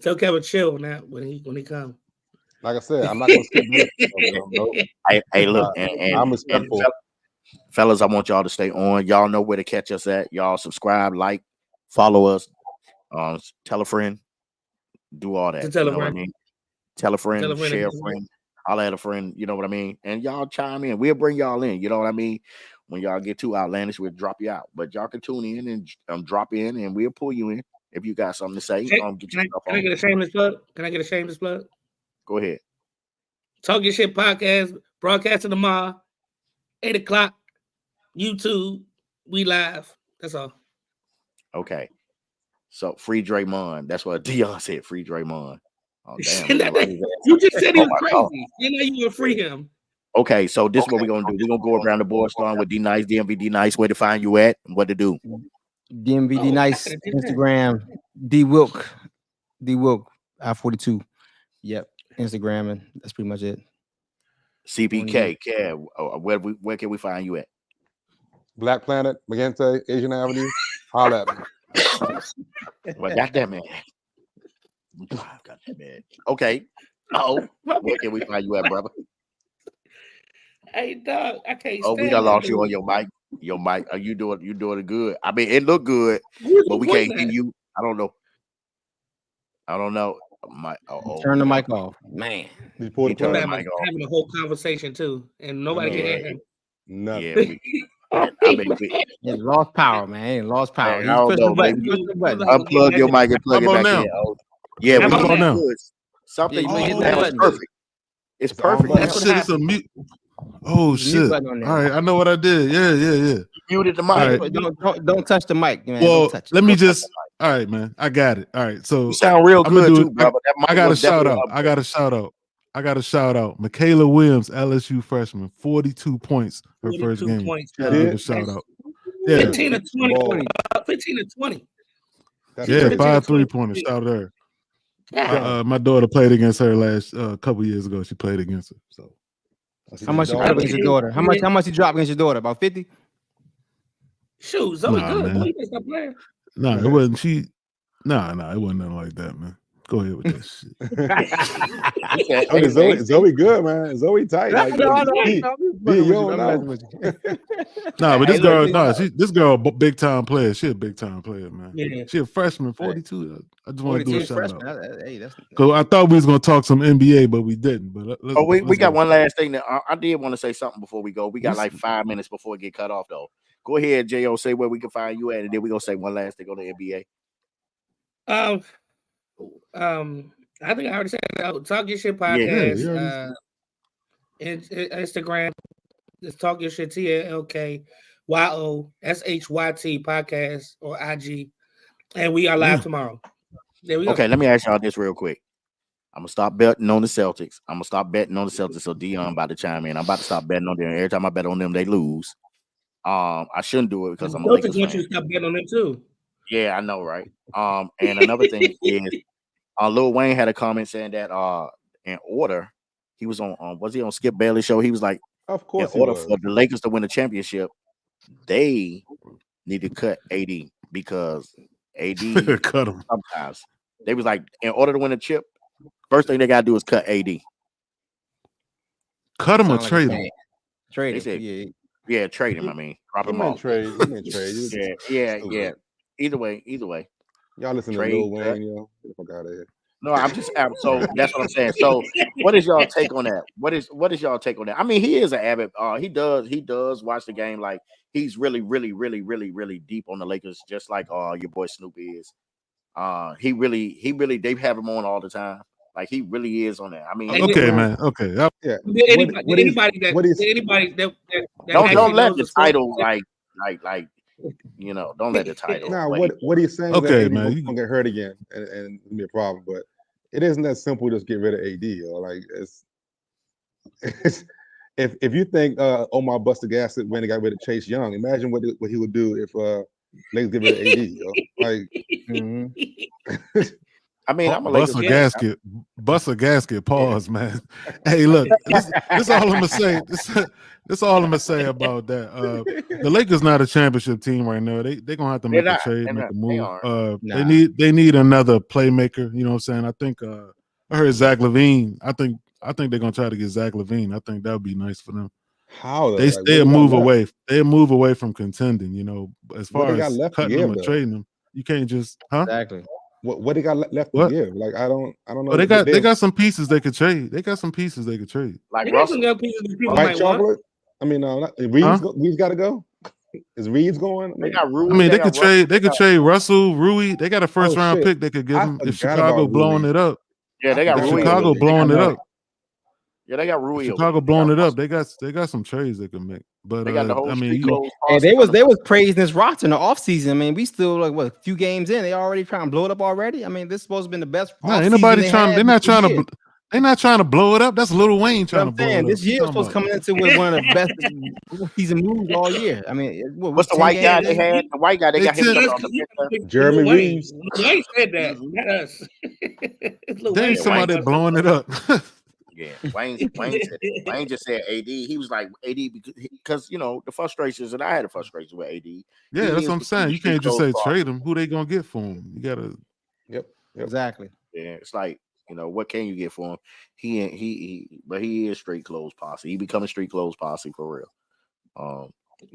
Tell Kevin chill now when he comes. like I said, I'm not gonna skip that. Hey, look, I'm and respectful. fellas, I want y'all to stay on. Y'all know where to catch us at. Y'all subscribe, like, follow us. Tell a friend, do all that. To tell you a know what I friend. mean? Tell a friend, Tell a friend share a and- friend, holler at a friend. You know what I mean? And y'all chime in. We'll bring y'all in. You know what I mean? When y'all get too outlandish, we'll drop you out. But y'all can tune in and drop in, and we'll pull you in if you got something to say. Hey, Get your stuff Can I on. get a shameless plug? Can I get a shameless plug? Go ahead. Talk Your Shit podcast, broadcasting tomorrow, 8 o'clock, YouTube. We live. That's all. Okay. So free Draymond. That's what Dion said. Free Draymond. Oh damn! You just said he was my God. crazy. You know you would free him. Okay, so this is what we're gonna do. We're gonna go around the board starting with D Nice, DMV D Nice, where to find you at and what to do. DMVD Nice, Instagram, D Wilk, I-42. Yep, Instagram, and that's pretty much it. CPK, Kev, where can we find you at? Black Planet, Magenta, Asian Avenue. Holla at me. Well, got that man. Got that man. Okay. Oh, where can we find you at, brother? Hey, dog, I can't. Oh, we stand done that lost you on dude. your mic. Your mic. Are you doing it good? I mean, it looked good, Who's but we doing can't hear that? you. I don't know. Turn the mic off, man. You pull the He turned plug? the Having, mic off. having a whole conversation too, and nobody know, can hear right? him. Nothing. Yeah, I mean, It lost power, man. It lost power. Man, He I don't pushed know, the button. maybe Push the button. unplug your mic and plug How it about back now? in. Oh, yeah, How we about can now? hear good. Something Yeah, you hit the now it's button. perfect. It's It's on perfect. button. now. That's Oh what shit, it's a happened. mute. Oh There's a mute shit. button on there. All right, I know what I did. Yeah. You muted the mic. All right. Don't touch the mic, man. Well, Don't touch it. let me just. All right, man. I got it. All right. So You sound real I'm gonna good do too, it. brother. That mic I got a was shout definitely out. I got a shout out. I got a shout out. Michaela Williams, LSU freshman, 42 points her first 42 game. points. Had to give a did? shout out. Yeah, 15 to 20. Ball. 15 to 20. That's yeah, crazy. 5 3-pointers. Shout out to her. Yeah. My daughter played against her last couple years ago. She played against her. So How much you dog? put up against your daughter? How much you drop against your daughter? About 50? Shoot, Zoe Nah, good. man. Boy, you better stop playing. no, it wasn't. It wasn't nothing like that, man. Go ahead with that shit. Okay, Zoe good, man. Zoe tight. Like, I know. D, you don't know. Nah, but this Hey, girl, look, this girl, big time player. She a big time player, man. Yeah. She a freshman, 42. I just want to do a shout out. Hey, that's Cause I thought we was gonna talk some NBA, but we didn't. But we got one last thing that I did want to say something before we go. We got like 5 minutes before we get cut off, though. Go ahead, Jo. Say where we can find you at, and then we gonna say one last thing on the NBA. I think I already said it. Talk Your Shit podcast. Yeah, Instagram. It's Talk Your Shit TLKYOSHYT podcast or IG, and we are live tomorrow. There we go. Okay, let me ask y'all this real quick. I'm gonna stop betting on the Celtics. So Dion about to chime in. I'm about to stop betting on them. Every time I bet on them, they lose. I shouldn't do it because I'm a Lakers want fan. you to stop betting on them too. Yeah, I know, right? And another thing is, Lil Wayne had a comment saying that in order, he was on was he on Skip Bailey's show? He was like, Of course, in order for the Lakers to win the championship, they need to cut AD because AD cut him. sometimes they was like, in order to win a chip, first thing they gotta do is cut AD. Cut him or trade him. Trade They said, him. yeah, trade him. I mean, drop him You off. trade. Yeah. Either way. Y'all listen Trade, to Lil Wayne, yo. Get the fuck out of here. No, so that's what I'm saying. So what is y'all take on that? What is y'all take on that? I mean, he is an avid he does watch the game. Like he's really deep on the Lakers, just like your boy Snoop is. He really they have him on all the time. Like he really is on that. I mean, Okay, man. Okay. Yeah. Anybody that don't let knows the sport- title like don't let the title. Now, play. what he's saying Okay, is that man, AD you- gonna get hurt again, and it'll be a problem. But it isn't that simple. Just get rid of AD. Yo. Like it's if you think Omar busted gas when he got rid of Chase Young, imagine what he would do if Lakers get rid of AD. Yo. Like I mean, I'm a Lakers fan. Bust a gasket. Pause, man. Hey, look, this all I'm gonna say. This all I'm gonna say about that. The Lakers not a championship team right now. They're gonna have to make a trade, make a move. They need another playmaker. You know what I'm saying? I think I heard Zach LaVine. I think they're gonna try to get Zach LaVine. I think that would be nice for them. how They'll move away. They'll move away from contending. You know, as far as cutting them or trading them, you can't just Exactly. What they got left to give? Like I don't know. But they got some pieces they could trade. Like They got some Russell. young pieces that people White might chocolate. I mean, Reed's got to go. Is Reed's going? They got Rui. I mean, they could trade Russell, Rui. They got a first round pick they could give them if Chicago blowing it up. Yeah, they got If Rui. Chicago blowing it up. Yeah, they got Rui. Chicago blowing it up. They got some trades they can make. But They got the whole I mean, Hey, they was praising this roster in the offseason. I mean, we still like a few games in. They already trying to blow it up already. I mean, this is supposed to be the best. ain't nobody trying. They're not trying to blow it up. That's Lil Wayne trying to blow it up. This year was supposed to come into with one of the best season moves all year. I mean, what's the white guy they had? The white guy they got him on the bench. Jeremy Reeves. Wayne said that, not us. There ain't somebody blowing it up. Yeah, Wayne said it. Wayne just said AD. He was like AD because you know the frustrations, and I had a frustration with AD. Yeah, that's what I'm saying. You can't just say trade him. Who they gonna get for him? You gotta. Yep. Exactly. Yeah, it's like, you know, what can you get for him? But he is street clothes posse. He becoming street clothes posse for real.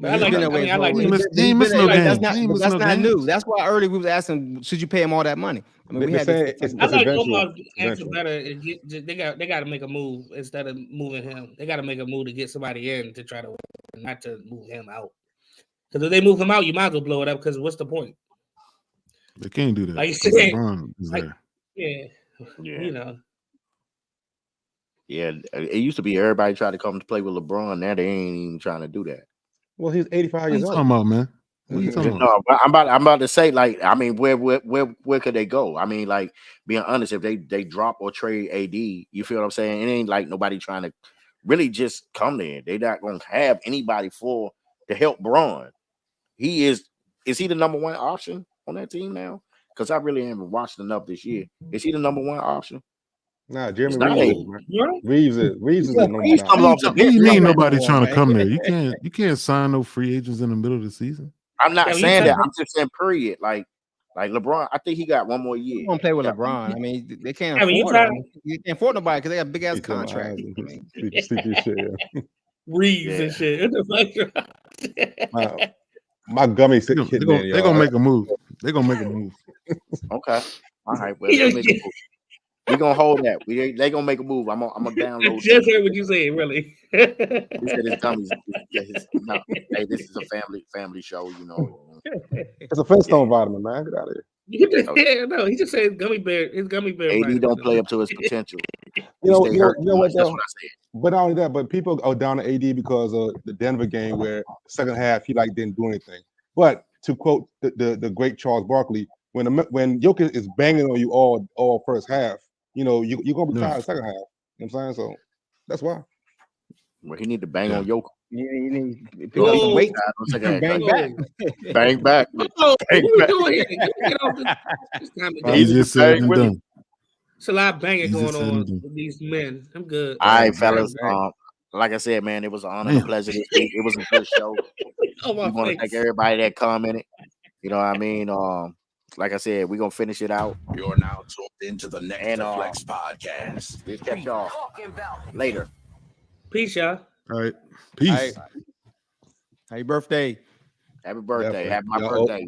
I like that. I mean, I like He that. ain't missing no games. That's not new. That's why early we was asking, should you pay him all that money? I mean, we had this. I like Omar's answer better. And they got to make a move instead of moving him. They got to make a move to get somebody in to try to win, not to move him out. Because if they move him out, you might as well blow it up. Because what's the point? They can't do that. Like you said, LeBron is there. Yeah, you know. Yeah, it used to be everybody tried to come to play with LeBron. Now they ain't even trying to do that. Well, he's 85 What years you old. talking about, man? What are you talking about? No, but I'm about to say, like, I mean, where could they go? I mean, like, being honest, if they drop or trade AD, you feel what I'm saying? It ain't like nobody trying to really just come there. They not gonna have anybody to help Braun. Is he the number one option on that team now? Because I really haven't watched enough this year. Is he the number one option? Nah, Jeremy not Reeves. Reeves is the number one. What do you mean nobody trying to come there? You can't sign no free agents in the middle of the season. I'm not saying that. I'm just saying period. Like LeBron, I think he got one more year. Don't play with LeBron. I mean, they can't afford him. You can't afford nobody because they got big ass contract. Reeves and shit. My gummy said they're gonna make a move. They're gonna make a move. Okay. All right. Well, make a move. We're gonna hold that. They gonna make a move. I'm gonna download. Just heard what you saying, really. He said his gummies. Hey, this is a family show, you know. It's a Flintstone vitamin, man. Get out of here. No, he just said gummy bear. His gummy bear. AD don't play up to his potential. You know what? That's what I said. But not only that, but people are down to AD because of the Denver game where second half he didn't do anything. But to quote the great Charles Barkley, when Jokic is banging on you all first half, you know you're gonna be tired of second half. You know what I'm saying? So that's why. Well, he need to bang on Jokic. You need to wait. Bang back. Bang back. Oh, what are we doing here? Get off this Easier said than done. It's a lot of banging going on with these men. I'm good. All right, fellas. Like I said, man, it was an honor and a pleasure this week. It was a good show. We want to thank everybody that commented. You know what I mean? Like I said, we're gonna finish it out. You're now tuned into the Next Flex podcast. We'll catch y'all later. Peace, y'all. All right. Peace. Happy birthday. Happy birthday. Happy my birthday.